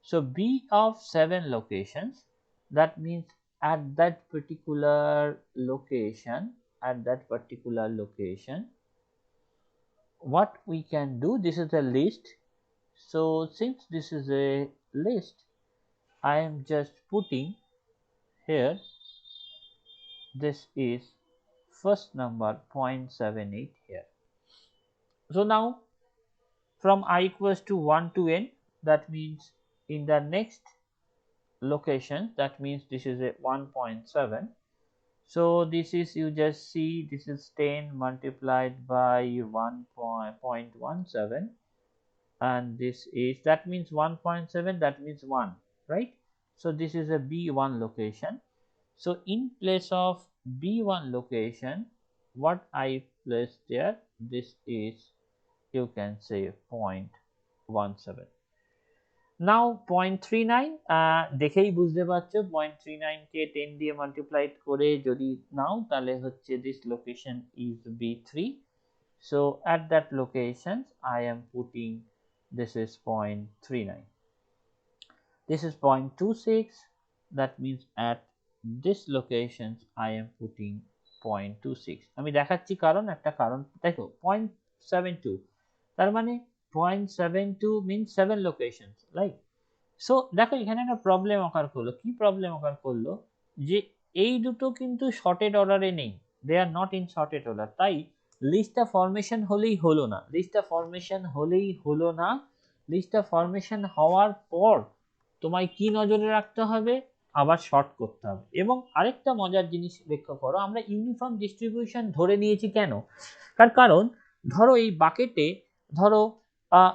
[SPEAKER 1] So b of 7 locations, that means at that particular location, what we can do, this is a list, so since this is a list, I am just putting here this is first number 0.78 here. So now from I equals to 1 to n, that means in the next location, that means this is a 1.7. so this is, you just see, this is 10 multiplied by 1.17, and this is, that means 1.7, that means 1, right? So this is a B1 location. So in place of B1 location, what I placed there, this is, you can say 0.17. নাও 0.39, দেখেই বুঝতে পারছো 0.39 কে 10 দিয়ে multiplied করে যদি নাও তাহলে হচ্ছে this location is B3. So at that location I am putting, this is 0.39, this is 0.26, that means at this location I am putting 0.26. আমি দেখাচ্ছি কারণ, একটা কারণ দেখো 0.72, তার মানে 0.72 means 7 locations, right? সো দেখো এখানে একটা প্রবলেম অকার করলো। কি প্রবলেম অকার করলো, যে এই দুটো কিন্তু শর্টেড অর্ডারে নেই, they are not in sorted order. তাই লিস্টটা ফরমেশন হলেই হলো না, লিস্টটা ফরমেশন হলেই হলো না। লিস্টটা ফরমেশন হওয়ার পর তোমায় কি নজরে রাখতে হবে, আবার শর্ট করতে হবে। এবং আরেকটা মজার জিনিস লক্ষ্য করো, আমরা ইউনিফর্ম ডিস্ট্রিবিউশন ধরে নিয়েছি কেন, তার কারণ ধরো এই বাকেটে, ধরো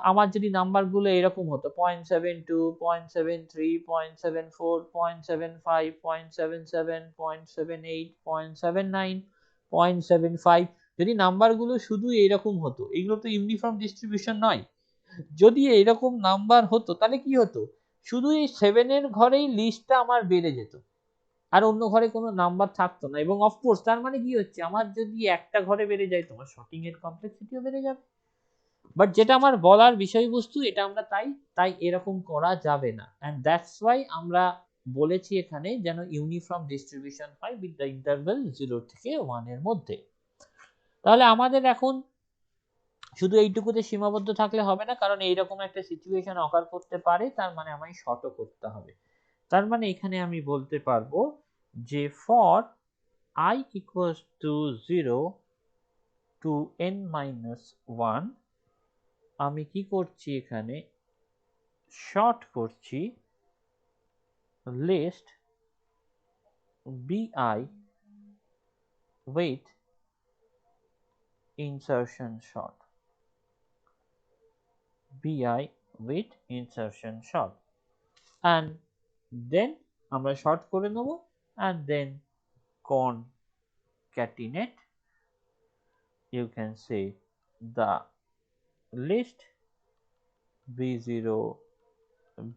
[SPEAKER 1] আমার যদি নাম্বারগুলো এরকম হতো 0.72, 0.73, 0.74, 0.75, 0.77, 0.78, 0.79, 0.75, যদি নাম্বারগুলো শুধু এইরকম হতো, এগুলো তো ইউনিফর্ম ডিস্ট্রিবিউশন নয়। যদি এইরকম নাম্বার হতো তাহলে কি হতো, শুধু এই 7 এর ঘরেই লিস্টটা আমার বেড়ে যেত, আর অন্য ঘরে কোনো নাম্বার থাকতো না। এবং অফকোর্স তার মানে কি হচ্ছে, আমার যদি একটা ঘরে বেড়ে যায়, তোমার শর্টিং এর কমপ্লেক্সিটিও বেড়ে যাবে। বাট যেটা আমার বলার বিষয়বস্তু, এটা আমরা তাই এরকম করা যাবে না। অ্যান্ড দ্যাটস ওয়াই আমরা বলেছি এখানে যেন ইউনিফর্ম ডিস্ট্রিবিউশন হয় উইথ দ্য ইন্টারভ্যাল 0 থেকে 1 এর মধ্যে। তাহলে আমাদের এখন শুধু এইটুকুতে সীমাবদ্ধ থাকলে হবে না, কারণ এইরকম একটা সিচুয়েশন অকার করতে পারে, তার মানে আমায় শর্টও করতে হবে। তার মানে এখানে আমি বলতে পারবো যে for I equals to 0 to n minus 1, আমি কি করছি এখানে, শর্ট করছি list bi with insertion short, bi with insertion short, and then আমরা শর্ট করে নেব, and then concatenate, you can say the list b0,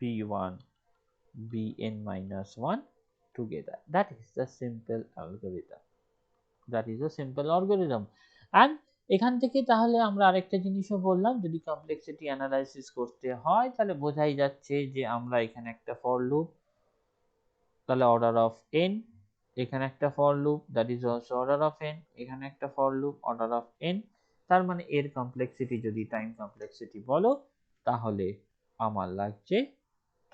[SPEAKER 1] b1, bn minus 1 together. That is the simple algorithm. That is a simple algorithm. And এখান থেকে তাহলে আমরা আরেকটা জিনিসও বললাম, যদি কমপ্লেক্সিটি অ্যানালাইসিস করতে হয় তাহলে বোঝাই যাচ্ছে যে আমরা এখানে একটা ফর লুপ, তাহলে অর্ডার অফ n, এখানে একটা for loop that is also order of n, এখানে একটা for loop order of n, তার মানে এর কমপ্লেক্সিটি যদি টাইম কমপ্লেক্সিটি বলো, তাহলে আমার লাগছে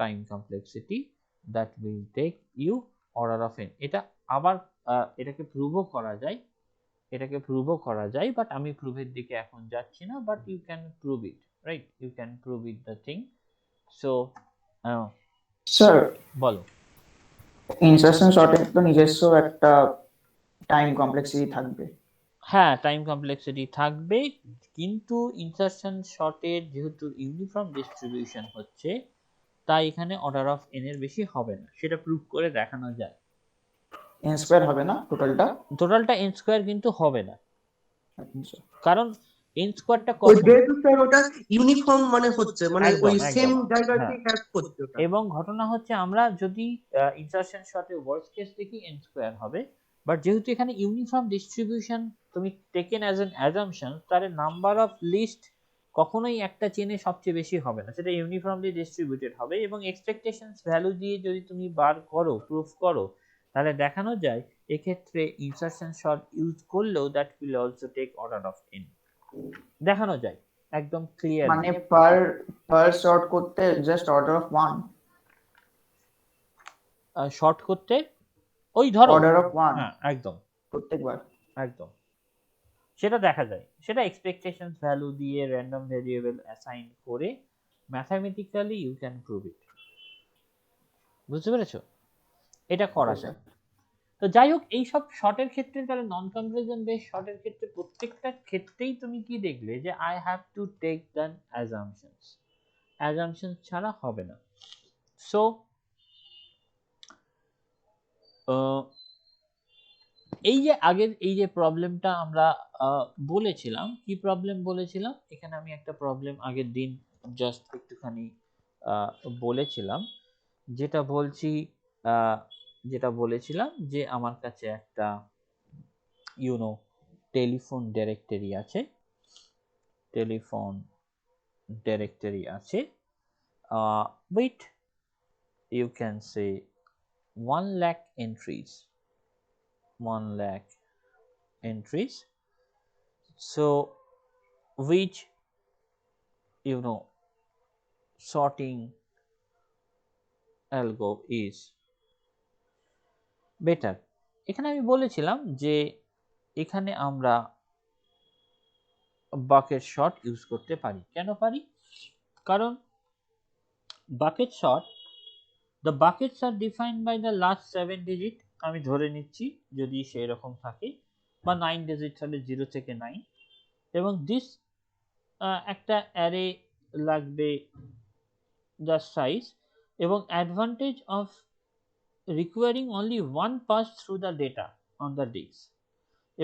[SPEAKER 1] time complexity that will take you order of n। এটা আবার এটাকে প্রুভও করা যায়, বাট আমি প্রুভের দিকে এখন যাচ্ছি না, but you can prove it, right? You can prove it the thing. So
[SPEAKER 3] sir
[SPEAKER 1] বলো।
[SPEAKER 3] ইনসারশন শর্টের তো নিজস্ব একটা টাইম কমপ্লেক্সিটি থাকবে।
[SPEAKER 1] হ্যাঁ, টাইম কমপ্লেক্সিটি থাকবে, কিন্তু ইনসারশন শর্টের যেহেতু ইউনিফর্ম ডিস্ট্রিবিউশন হচ্ছে, তাই এখানে অর্ডার অফ n এর বেশি হবে না, সেটা প্রুভ করে দেখানো যায়।
[SPEAKER 3] n স্কয়ার হবে না
[SPEAKER 1] টোটালটা n স্কয়ার কিন্তু হবে না, কারণ n স্কয়ারটা
[SPEAKER 2] ওই যেহেতু স্যার ওটা ইউনিফর্ম মানে হচ্ছে, মানে
[SPEAKER 1] একদম,
[SPEAKER 2] ওই সেম
[SPEAKER 1] একদম।
[SPEAKER 2] জায়গাতেই কাজ করছে ওটা।
[SPEAKER 1] এবং ঘটনা হচ্ছে আমরা যদি ইনসারশন শর্টে ওয়ার্স্ট কেস দেখি n স্কয়ার হবে, বাট যেহেতু এখানে ইউনিফর্ম ডিস্ট্রিবিউশন তুমি টেকেন অ্যাজ অ্যান অ্যাজাম্পশন, তাহলে নাম্বার অফ লিস্ট কখনোই একটা চেনে সবচেয়ে বেশি হবে না, সেটা ইউনিফর্মলি ডিস্ট্রিবিউটেড হবে। এবং এক্সপেকটেশনস ভ্যালু দিয়ে যদি তুমি বার করো, প্রুফ করো, তাহলে দেখানো যায় এক্ষেত্রে ইনসারশন শর্ট ইউজ করলেও that will also take order of n, দেখানো যায় একদম ক্লিয়ার।
[SPEAKER 3] মানে পার শর্ট করতে জাস্ট অর্ডার অফ 1
[SPEAKER 1] শর্ট করতে ওই ধরো
[SPEAKER 3] অর্ডার অফ 1
[SPEAKER 1] হ্যাঁ একদম
[SPEAKER 3] প্রত্যেকবার।
[SPEAKER 1] একদম সেটা দেখা যায়, সেটা এক্সপেকটেশনস ভ্যালু দিয়ে র্যান্ডম ভেরিয়েবল অ্যাসাইন করে mathematically you can prove it. বুঝতে পেরেছো? এটা করা
[SPEAKER 3] ওকে
[SPEAKER 1] যায়।
[SPEAKER 3] স্যার।
[SPEAKER 1] তো যাই হোক, এইসব শর্টের ক্ষেত্রে তাহলে নন কনভার্জেন্ট বেস শর্টের ক্ষেত্রে প্রত্যেকটা ক্ষেত্রেই তুমি কি দেখলে যে I have to take than assumptions, assumptions ছাড়া হবে না। সো এই যে আগের এই যে প্রবলেমটা আমরা বলেছিলাম, কি প্রবলেম বলেছিলাম, এখানে আমি একটা প্রবলেম আগের দিন জাস্ট একটুখানি বলেছিলাম, যেটা বলছি যেটা বলেছিলাম যে আমার কাছে একটা টেলিফোন ডিরেক্টরি আছে, টেলিফোন ডিরেক্টরি আছে with you can say 1 lakh entries, 1 lakh entries, so which sorting algo is better। এখানে আমি বলেছিলাম যে এখানে আমরা বাকেট শর্ট ইউজ করতে পারি। কেন পারি? কারণ bucket short, the buckets are defined by the last 7 digit, আমি ধরে নিচ্ছি যদি সেই রকম থাকে, বা 9 ডিজিট হলে 0 থেকে 9, এবং দিস একটা অ্যারে লাগবে the size, এবং advantage of requiring only one pass through the data on the disk,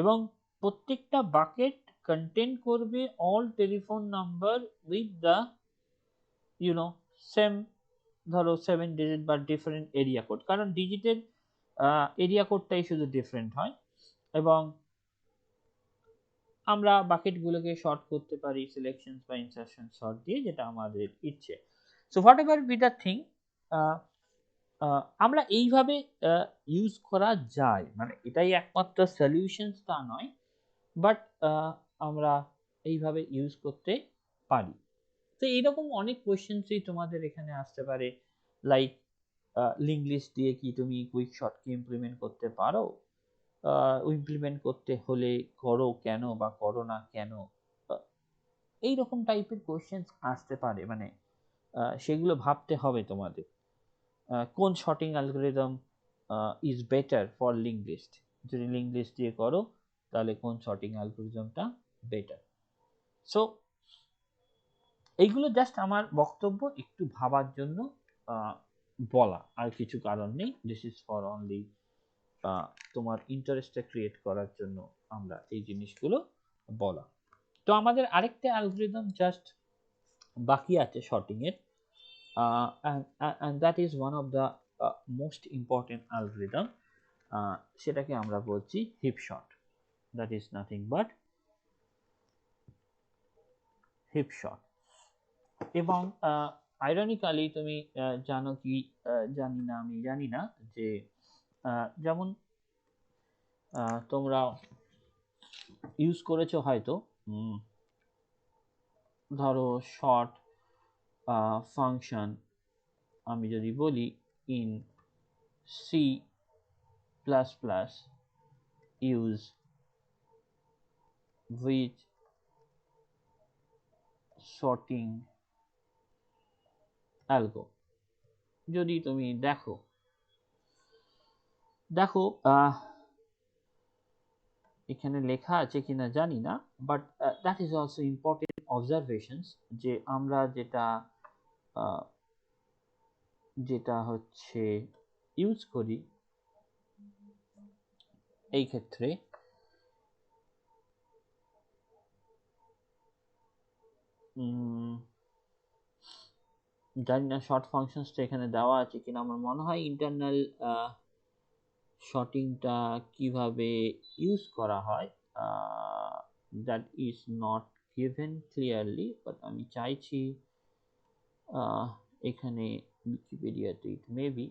[SPEAKER 1] এবং প্রত্যেকটা বাকেট কন্টেন করবে all telephone number with the same ধরো 7 ডিজিট বা ডিফারেন্ট এরিয়া কোড, কারণ ডিজিটের এরিয়া কোডটাই শুধু ডিফারেন্ট হয়, এবং আমরা বাকেটগুলোকে শর্ট করতে পারি সিলেকশন বা ইনসারশন শর্ট দিয়ে, যেটা আমাদের ইচ্ছে। So what ever be the thing, আমরা এইভাবে ইউজ করা যায়, মানে এটাই একমাত্র সলিউশন তা নয়, বাট আমরা এইভাবে ইউজ করতে পারি। তো এইরকম অনেক কোয়েশ্চেন্সই তোমাদের এখানে আসতে পারে, লাইক লিঙ্ক লিস্ট দিয়ে কি তুমি কুইক শর্টকে ইমপ্লিমেন্ট করতে পারো, ইমপ্লিমেন্ট করতে হলে করো কেন বা করো না কেন, এইরকম টাইপের কোয়েশ্চেন্স আসতে পারে, মানে সেগুলো ভাবতে হবে তোমাদের। কোন sorting algorithm is better for link list, যদি লিঙ্ক লিস্ট দিয়ে করো তাহলে কোন শর্টিং অ্যালগরিদমটা বেটার। সো এইগুলো জাস্ট আমার বক্তব্য একটু ভাবার জন্য বলা, আর কিছু কারণ নেই। দিস ইজ ফর অনলি তোমার ইন্টারেস্টটা ক্রিয়েট করার জন্য আমরা এই জিনিসগুলো বলা। তো আমাদের আরেকটা অ্যালগরিদম জাস্ট বাকি আছে শর্টিং এর, and that is one of the most important algorithm, সেটাকে আমরা বলছি heap sort, that is nothing but heap sort. এবং আইরনিক্যালি তুমি জানো কি জানি না, আমি জানি না যে যেমন তোমরা ইউজ করেছো হয়তো, ধরো শর্ট ফাংশন আমি যদি বলি in C plus plus use with sorting algo, যদি তুমি দেখো এখানে লেখা আছে কিনা জানি না, but that is also important observations, যে আমরা যেটা হচ্ছে ইউজ করি এই ক্ষেত্রে, জানি না শর্ট ফাংশনসটা এখানে দেওয়া আছে কিনা, আমার মনে হয় ইন্টারনাল শর্টিংটা কিভাবে ইউজ করা হয় that is not given clearly, but আমি চাইছি এখানে উইকিপিডিয়াতে ইট মেবি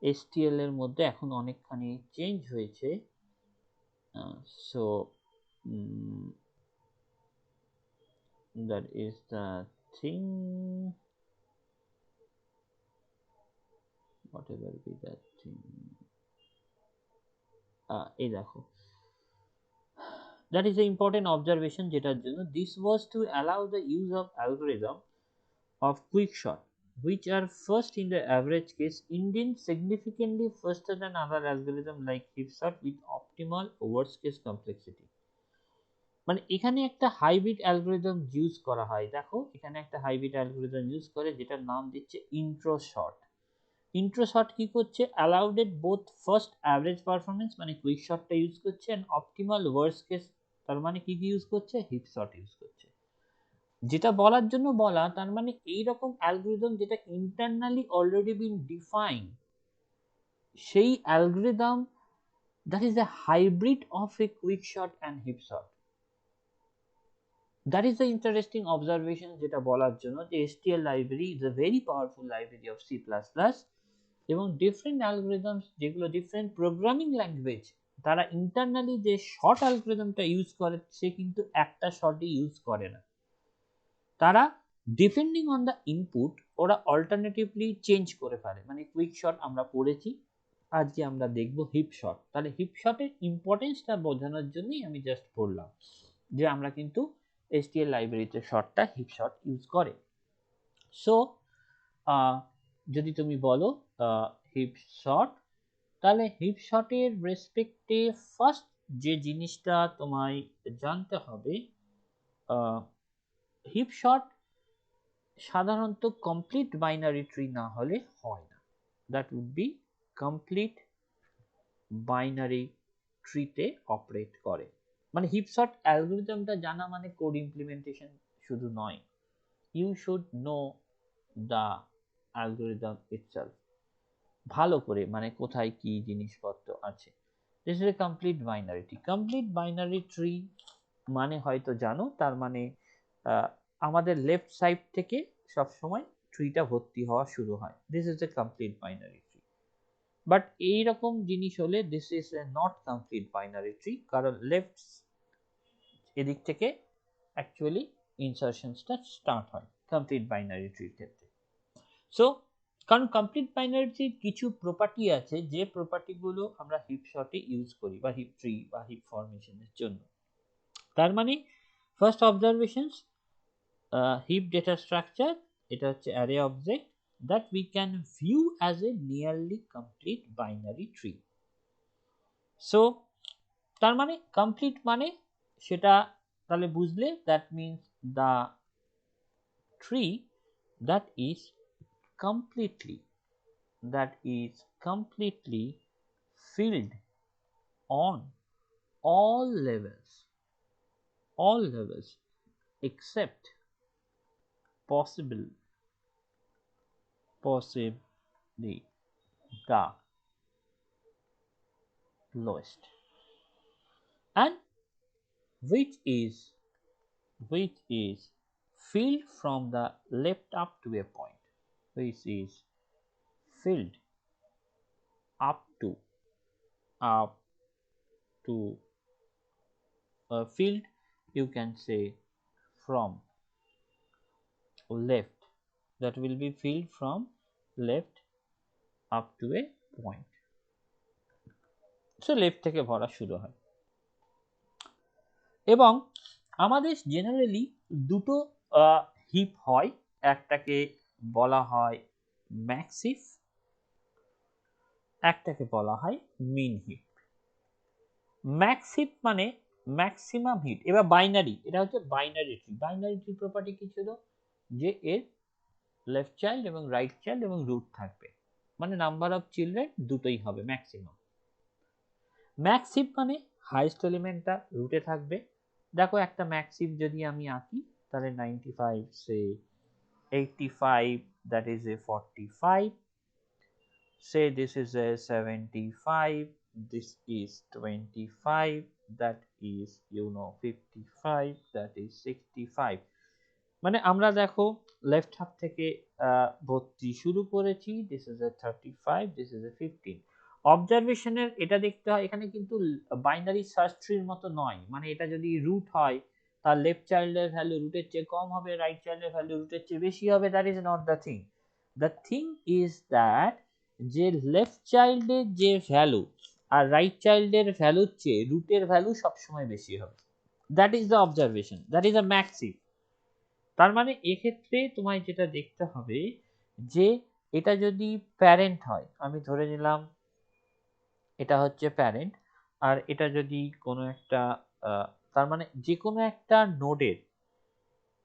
[SPEAKER 1] STL এর মধ্যে এখন অনেকখানি চেঞ্জ হয়েছে, so that is the thing, whatever be that thing, এই দেখো, that is the important observation যেটার জন্য this was to allow the use of algorithm of quick shot which are first in the average case indeed significantly faster than other algorithm like heap sort with optimal worst case complexity। মানে এখানে একটা hybrid algorithm use করা হয়, দেখো এখানে একটা hybrid algorithm use করে যেটার নাম দিচ্ছে ইন্ট্রো শর্ট। ইন্ট্রো শর্ট কি করছে, অ্যালাউড এট বোথ ফার্স্ট অ্যাভারেজ পারফরমেন্স মানে কুইক শটটা ইউজ করছে এন্ড অপটিমাল ওয়ার্স্ট কেস, তার মানে কি কি ইউজ করছে, হিপ শট ইউজ করছে। যেটা বলার জন্য বলা, তার মানে এই রকম অ্যালগরিদম যেটা ইন্টারনালি অলরেডি বিন ডিফাইন, সেই algorithm that is a hybrid of a quick sort and heap sort. That is the interesting observation যেটা বলার জন্য যে STL library is a very powerful library of C++ এবং different algorithms যেগুলো different programming language তারা internally যে short অ্যালগরিদমটা use করে সে কিন্তু একটা শর্টই ইউজ করে না, তারা ডিপেন্ডিং অন দ্য ইনপুট ওরা অল্টারনেটিভলি চেঞ্জ করে ফেলে। মানে কুইক শট আমরা পড়েছি, আজকে আমরা দেখব হিপ শট। তাহলে হিপ শটের ইম্পর্টেন্সটা বোঝানোর জন্যই আমি জাস্ট বললাম যে আমরা কিন্তু STL লাইব্রেরিতে শর্টটা হিপ শট ইউজ করে। সো যদি তুমি বলো হিপ শট, তাহলে হিপ শটের রেসপেক্টে ফার্স্ট যে জিনিসটা তোমায় জানতে হবে, হিপ শট সাধারণত কমপ্লিট বাইনারি ট্রি না হলে হয় না, that would be complete binary ট্রিতে অপারেট করে। মানে হিপ শট অ্যালগরিদমটা জানা মানে কোড ইমপ্লিমেন্টেশন শুধু নয়, you should know the algorithm itself ভালো করে, মানে কোথায় কি জিনিসপত্র আছে। This is a complete binary tree. Complete binary tree মানে হয়তো জানো, তার মানে আমাদের লেফট সাইড থেকে সবসময় ট্রিটা ভর্তি হওয়া শুরু হয়, this is a complete binary tree. But এইরকম জিনিস হলে this is A not complete binary tree, কারণ লেফট এদিক থেকে অ্যাকচুয়ালি ইনসারশনসটা স্টার্ট হয় কমপ্লিট বাইনারি ট্রির ক্ষেত্রে। সো কারণ কমপ্লিট বাইনারি ট্রির কিছু প্রপার্টি আছে যে প্রপার্টিগুলো আমরা হিপ শটে ইউজ করি বা হিপ ট্রি বা হিপ ফরমেশনের জন্য। তার মানে first observations, heap data structure এটা হচ্ছে array object that we can view as a nearly complete binary tree. So তার মানে কমপ্লিট মানে সেটা তাহলে বুঝলে, that means the tree that is completely filled on all levels except possibly the lowest, and which is filled from the left up to a point, which is filled up to filled, you can say from left, that will be filled from left up to a point, so left থেকে ভরা শুরু হয়। এবং আমাদের generally দুটো heap হয়, একটাকে বলা হয় ম্যাক্স হিপ, একটাকে বলা হয় মিন হিপ। ম্যাক্স হিপ মানে ম্যাক্সিমাম হিট। এবার বাইনারি, এটা হচ্ছে binary tree. Binary tree property কি ছিল, যে এর লেফট চাইল্ড এবং রাইট চাইল্ড এবং রুট থাকবে, মানে নাম্বার অফ চিলড্রেন দুটোই হবে ম্যাক্সিমাম। ম্যাক্স হিপ মানে হাইয়েস্ট এলিমেন্টটা রুটে থাকবে। দেখো একটা ম্যাক্স হিপ যদি আমি আঁকি, তাহলে 95 সে 85, that is a 45, say this is a 75, this is 25, that is 55, that is 65। মানে আমরা দেখো লেফট হাফ থেকে ভর্তি শুরু করেছি, this is A 35, this is এ 15। অবজারভেশনের এটা দেখতে হয়, এখানে কিন্তু বাইনারি সার্চ ট্রির মতো নয়, মানে এটা যদি রুট হয় তার লেফট চাইল্ডের ভ্যালু রুটের চেয়ে কম হবে, রাইট চাইল্ডের ভ্যালু রুটের চেয়ে বেশি হবে, that is not the thing. The thing is that যে লেফট চাইল্ডের যে ভ্যালু আর রাইট চাইল্ডের ভ্যালুর চেয়ে রুটের ভ্যালু সবসময় বেশি হবে। That is the observation, that is a Maxim. তার মানে এক্ষেত্রে তোমায় যেটা দেখতে হবে যে এটা যদি প্যারেন্ট হয়, আমি ধরে নিলাম এটা হচ্ছে প্যারেন্ট, আর এটা যদি কোনো একটা তার মানে যে কোনো একটা নোডের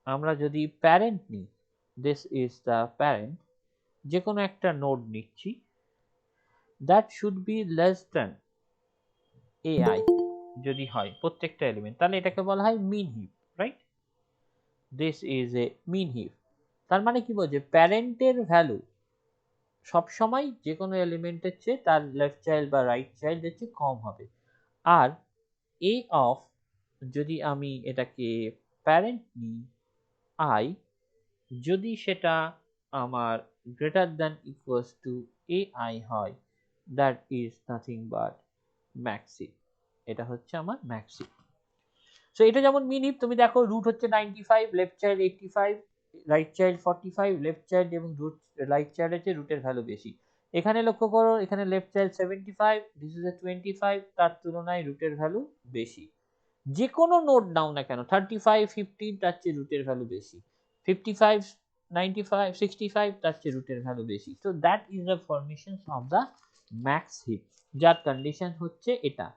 [SPEAKER 1] আমরা যদি প্যারেন্ট নিই, দিস ইজ দ্য প্যারেন্ট, যে কোনো একটা নোড নিচ্ছি, that should be less than ai যদি হয় প্রত্যেকটা এলিমেন্ট, তাহলে এটাকে বলা হয় min heap, right? This is a min heap. তার মানে কি বলছে, প্যারেন্টের ভ্যালু সবসময় যে কোনো এলিমেন্টের চেয়ে তার লেফট চাইল্ড বা রাইট চাইল্ডের চেয়ে কম হবে। আর এ অফ, যদি আমি এটাকে প্যারেন্ট নিই আই, যদি সেটা আমার greater than equals two ai হয়, that is nothing but Maxim. এটা হচ্ছে আমার ম্যাক্সিম। সো এটা যেমন মিন হিপ, তুমি দেখো রুট হচ্ছে 95, left child 85, right child 45, left child এবং রুট রাইট চাইল্ড হচ্ছে রুটের ভ্যালু বেশি। এখানে লক্ষ্য করো, এখানে লেফট চাইল্ড 75, দিস ইজ এ 25, তার তুলনায় রুটের ভ্যালু বেশি। যে কোনো নোড নাও না কেন, 35 15 তার চেয়ে রুটের ভ্যালু বেশি, 55 95 65 তার চেয়ে রুটের ভ্যালু বেশি। So that is the formation of the max heap, যার কন্ডিশন হচ্ছে এটা,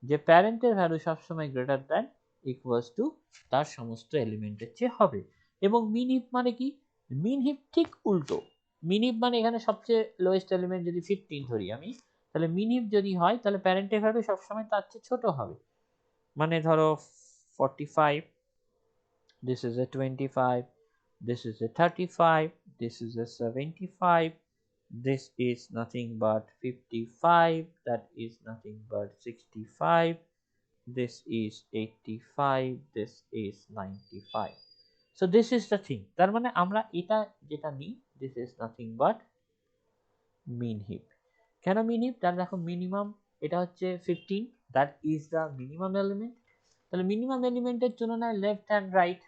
[SPEAKER 1] যে প্যারেন্টের ভ্যালু সবসময় গ্রেটার দ্যান ইকুয়ালস টু তার সমস্ত এলিমেন্টের চেয়ে হবে। এবং মিন হিপ মানে কি? মিন হিপ ঠিক উল্টো। মিন হিপ মানে এখানে সবচেয়ে লোয়েস্ট এলিমেন্ট যদি 15 ধরি আমি, তাহলে মিন হিপ যদি হয় তাহলে প্যারেন্টের ভ্যালু সবসময় তার চেয়ে ছোট হবে। মানে ধরো 45, this is a 25, this is a 35, this is a 75, this is nothing but 55, that is nothing but 65, this is 85, this is 95. So this is the thing, তার মানে আমরা এটা যেটা নিই, this is nothing but mean heap। কেন mean heap? তার দেখো minimum এটা হচ্ছে 15, that is the minimum element, তাহলে মিনিমাম এলিমেন্টের তুলনায় লেফট অ্যান্ড রাইট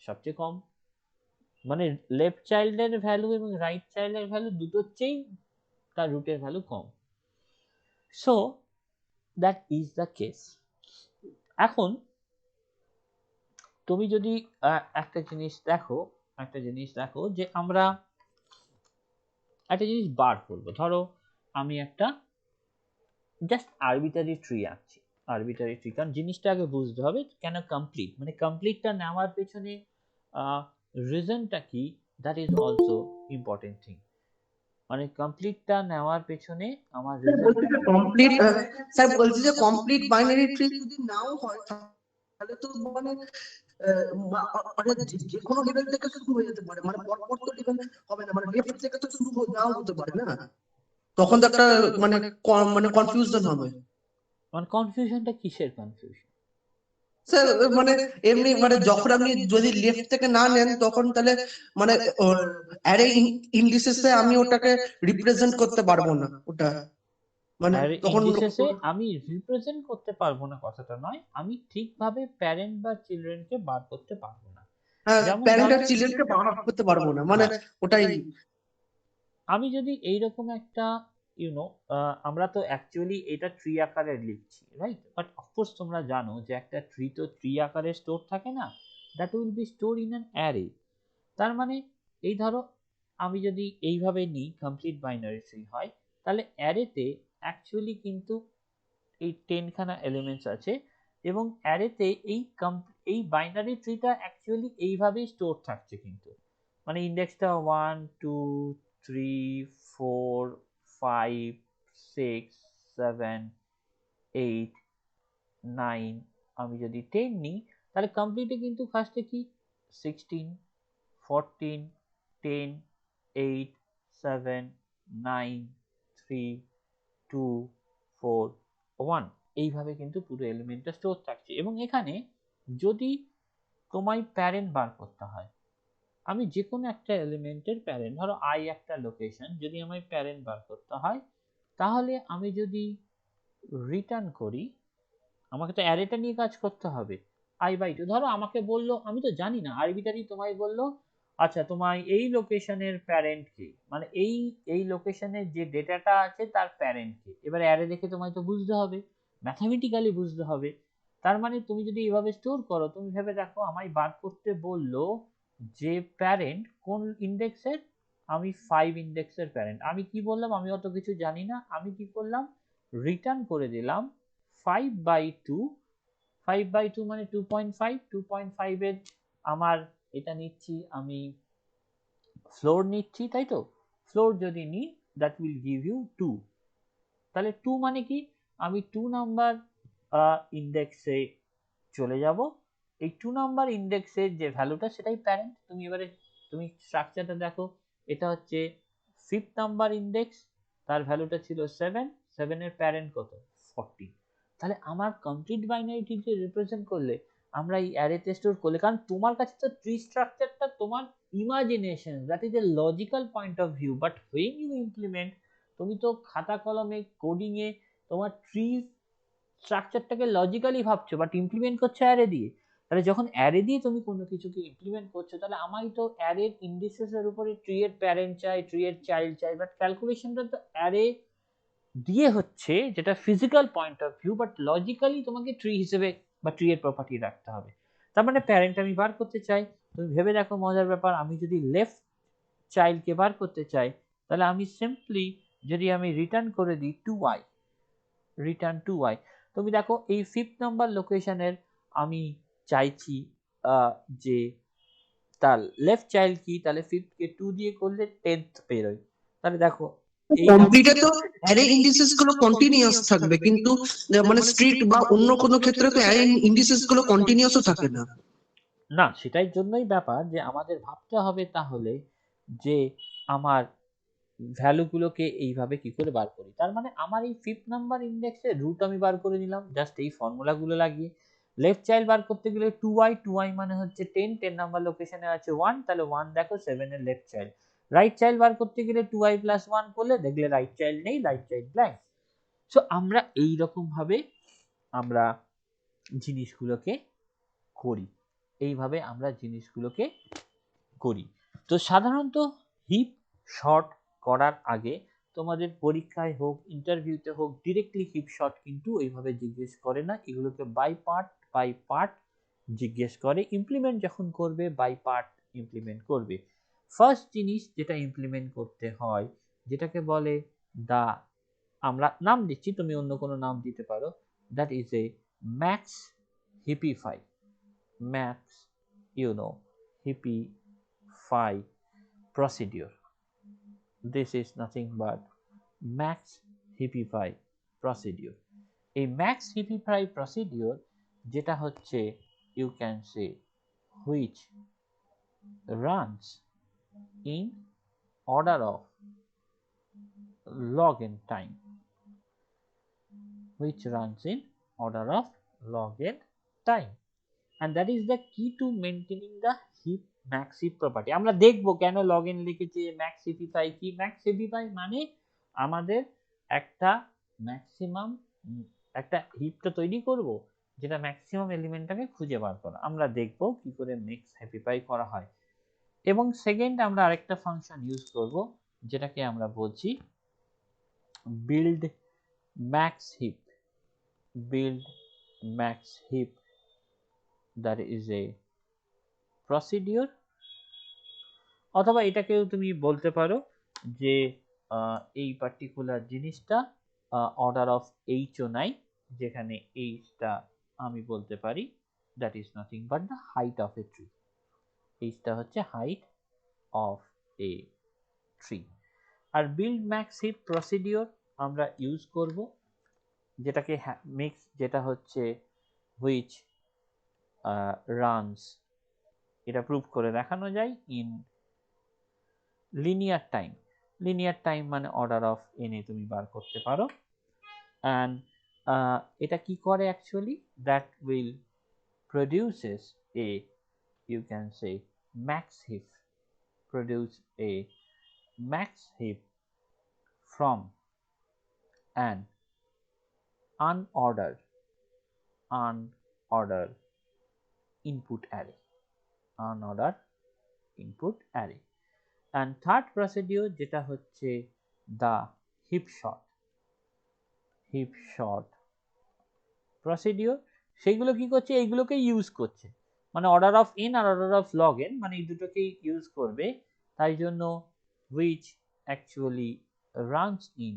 [SPEAKER 1] সবচেয়ে কম, মানে লেফট চাইল্ডের ভ্যালু এবং রাইট চাইল্ডের ভ্যালু দুটোর চেয়েই তার রুটের value com. So that is the case. এখন তুমি যদি একটা জিনিস দেখো যে আমরা একটা জিনিস বার করবো, ধরো আমি একটা জাস্ট আরবিটারি ট্রি আঁকছি, আরবিটারি ট্রি, কারণ জিনিসটা আগে বুঝতে হবে কেন কমপ্লিট, মানে কমপ্লিটটা নেওয়ার পেছনে রিজনটা কি, that is also important thing. মানে কমপ্লিটটা নেওয়ার পেছনে আমার
[SPEAKER 2] কমপ্লিট স্যার বলছি যে কমপ্লিট বাইনারি ট্রি যদি নাও হয় তাহলে তো মানে মানে যে কোনো লেভেল থেকে শুরু হয়ে যেতে পারে, মানে পরপর তো লেভেল হবে না, মানে লেফট থেকে তো শুরু নাও হতে পারে না, তখন তো একটা মানে মানে কনফিউশন হবে।
[SPEAKER 1] মানে কনফিউশনটা কিসের কনফিউশন?
[SPEAKER 2] স্যার মানে এমনি মানে যখন আপনি যদি লেফট থেকে না নেন তখন তাহলে মানে অ্যারে ইন্ডিসেসে আমি ওটাকে রিপ্রেজেন্ট করতে পারবো না, ওটা মানে
[SPEAKER 1] আর
[SPEAKER 2] তখন
[SPEAKER 1] ইন্ডিসেসে আমি রিপ্রেজেন্ট করতে পারবো না কথাটা নয়, আমি ঠিকভাবে প্যারেন্ট বা চিলড্রেনকে বার করতে পারবো না। যেমন
[SPEAKER 2] প্যারেন্ট
[SPEAKER 1] ধরো
[SPEAKER 2] আর চিলড্রেনকে বার করতে পারবো না, মানে ওটাই।
[SPEAKER 1] আমি যদি এইরকম একটা ইউনো আমরা তো অ্যাকচুয়ালি এটা ট্রি আকারে লিখছি, রাইট? বাট অফকোর্স তোমরা জানো যে একটা ট্রি তো ট্রি আকারে স্টোর থাকে না, that will be store in an array. তার মানে এই ধরো আমি যদি এইভাবে নিই কমপ্লিট বাইনারি ট্রি হয়, তাহলে অ্যারেতে অ্যাকচুয়ালি কিন্তু এই 10 খানা এলিমেন্টস আছে, এবং অ্যারেতে এই বাইনারি ট্রিটা অ্যাকচুয়ালি এইভাবেই স্টোর থাকছে কিন্তু, মানে ইন্ডেক্সটা 1 2 3 4 5 6 7 8 9, আমি যদি 10 নিই তাহলে কমপ্লিটে কিন্তু ফার্স্টে কি 16 14 10 8 7 9 3 2 4 1, এইভাবে কিন্তু পুরো এলিমেন্টটা স্টোর থাকছে। এবং এখানে যদি তোমায় প্যারেন্ট বার করতে হয়, আমি যে কোনো একটা এলিমেন্টের প্যারেন্ট, ধরো আই একটা লোকেশন, যদি আমায় প্যারেন্ট বার করতে হয়, তাহলে আমি যদি রিটার্ন করি, আমাকে তো অ্যারেটা নিয়ে কাজ করতে হবে, i/2। ধরো আমাকে বললো, আমি তো জানি না, আরবিটারি তোমায় বললো আচ্ছা, তোমার এই লোকেশনের প্যারেন্ট কি, মানে এই লোকেশনের যে ডেটাটা আছে তার প্যারেন্ট কি। এবার অ্যারে দেখে তোমায় তো বুঝতে হবে, ম্যাথামেটিক্যালি বুঝতে হবে। তার মানে তুমি যদি এইভাবে স্টোর করো, তুমি ভেবে দেখো আমায় বার করতে বললো যে প্যারেন্ট কোন ইন্ডেক্সের, আমি 5 ইন্ডেক্সের প্যারেন্ট। আমি কি বললাম, আমি অত কিছু জানি না, আমি কি করলাম, রিটার্ন করে দিলাম 5/2। 5/2 মানে 2.5, 2.5 এর আমার এটা নিচ্ছি আমি ফ্লোর নিচ্ছি, তাই তো। ফ্লোর যদি নিই, দ্যাট উইল গিভ ইউ 2। তাহলে 2 মানে কি, আমি 2 নাম্বার ইন্ডেক্সে চলে যাব। এই 2 নাম্বার ইন্ডেক্সের যে ভ্যালুটা সেটাই প্যারেন্ট। তুমি এবারে তুমি স্ট্রাকচারটা দেখো, এটা হচ্ছে 5th নাম্বার ইন্ডেক্স, তার ভ্যালুটা ছিল 7, 7 এর প্যারেন্ট কত, 14। তাহলে আমার কমপ্লিট বাইনারি ট্রিকে রিপ্রেজেন্ট করলে, আমরা এই অ্যারেতে স্টোর করলে, কারণ তোমার কাছে তো ট্রি স্ট্রাকচারটা তোমার imagination, that is a logical point of view, but when you implement, তুমি তো খাতা কলমে কোডিং এ তোমার ট্রি স্ট্রাকচারটাকে লজিক্যালি ভাবছো, বাট ইমপ্লিমেন্ট করছো অ্যারে দিয়ে। তাহলে যখন অ্যারে দিয়ে তুমি কোনো কিছুকে ইমপ্লিমেন্ট করছো, তাহলে আমায় তো অ্যারের ইন্ডিসেস এর উপরে ট্রি এর প্যারেন্ট চাই, ট্রি এর চাইল্ড চাই, বাট ক্যালকুলেশনটা তো অ্যারে দিয়ে হচ্ছে, যেটা physical point of view, but logically তোমাকে ট্রি হিসেবে বা ট্রি এর প্রপার্টি রাখতে হবে। তার মানে প্যারেন্ট আমি বার করতে চাই, তুমি ভেবে দেখো মজার ব্যাপার, আমি যদি লেফট চাইল্ডকে বার করতে চাই, তাহলে আমি সিম্পলি যদি আমি রিটার্ন করে দিই 2y, রিটার্ন 2y, তুমি দেখো এই 5th নাম্বার লোকেশনের আমি চাইছি যে তার লেফট চাইল্ড কি, তাহলে 5th কে 2 দিয়ে করলে 10th বেরোয়। তাহলে দেখো এই
[SPEAKER 2] কমপ্লিটে তো অ্যারে ইন্ডিসেস গুলো কন্টিনিউয়াস থাকবে, কিন্তু মানে স্ট্রিক্ট বা অন্য কোনো ক্ষেত্রে তো অ্যারে ইন্ডিসেস গুলো কন্টিনিউয়াসও থাকে না।
[SPEAKER 1] না, সেটাই জন্যই ব্যাপার যে আমাদের ভাবতে হবে তাহলে যে আমার ভ্যালুগুলোকে এইভাবে কি করে বার করি। তার মানে আমার এই 5th নাম্বার ইন্ডেক্সের রুট আমি বার করে নিলাম জাস্ট এই ফর্মুলাগুলো লাগিয়ে। লেফট চাইল্ড বার করতে গেলে 2y, 2y মানে হচ্ছে 10, 10 নাম্বার লোকেশনে আছে 1, তাহলে 1 দেখো 7 এর লেফট চাইল্ড। রাইট চাইল্ড বার করতে গেলে 2y প্লাস 1 করলে দেখলে রাইট চাইল্ড নেই, রাইট চাইল্ড ব্ল্যাঙ্ক। সো আমরা এই রকম ভাবে আমরা জিনিসগুলোকে করি, এইভাবে আমরা জিনিসগুলোকে করি। তো সাধারণত হিপ শর্ট করার আগে তোমাদের পরীক্ষায় হোক, ইন্টারভিউতে হোক, ডিরেক্টলি হিপ শর্ট কিন্তু এইভাবে জিজ্ঞেস করে না, এগুলোকে বাই পার্ট জিজ্ঞেস করে। ইমপ্লিমেন্ট যখন করবে বাই পার্ট ইমপ্লিমেন্ট করবে। ফার্স্ট জিনিস যেটা ইমপ্লিমেন্ট করতে হয়, যেটাকে বলে দা, আমরা নাম দিচ্ছি, তুমি অন্য কোনো নাম দিতে পারো, that is a max heapify. Max, hippify procedure. This is nothing but max hippify procedure. এই max hippify procedure যেটা হচ্ছে, you can say, which runs in order of log n time, which runs in order of log n time, and that is the key to maintaining the heap max heap property. আমরা দেখব কেন log n লিখেছে, max heapify কি। max heapify মানে আমাদের একটা maximum একটা হিপটা তৈরি করব, যেটা ম্যাক্সিমাম এলিমেন্টটাকে খুঁজে বার করা। আমরা দেখব কি করে max heapify করা হয়। এবং সেকেন্ড আমরা আরেকটা ফাংশন ইউজ করব, যেটাকে আমরা বলছি build max heap, build max heap, that is a procedure। অথবা এটাকেও তুমি বলতে পারো যে এই পার্টিকুলার জিনিসটা অর্ডার অফ এইচও নাই, যেখানে এইচটা আমি বলতে পারি that is nothing but the height of a tree. এইচটা হচ্ছে হাইট অফ এ ট্রি। আর বিল্ড ম্যাক্স হিপ প্রসিডিওর আমরা ইউজ করব, যেটাকে মিক্স, যেটা হচ্ছে হুইচ রানস, এটা প্রুভ করে দেখানো যায় in linear time. Linear time মানে অর্ডার অফ এন এ তুমি বার করতে পারো। অ্যান্ড এটা কি করে actually, that will produces a, you can say, max heap, produce a max heap from an unordered input array, unordered input array. And third procedure যেটা হচ্ছে the heap sort procedure, সেগুলো কি করছে, এইগুলোকে ইউজ করছে, মানে অর্ডার অফ n আর order of log n, মানে এই দুটোকেই ইউজ করবে, তাই জন্য which actually runs in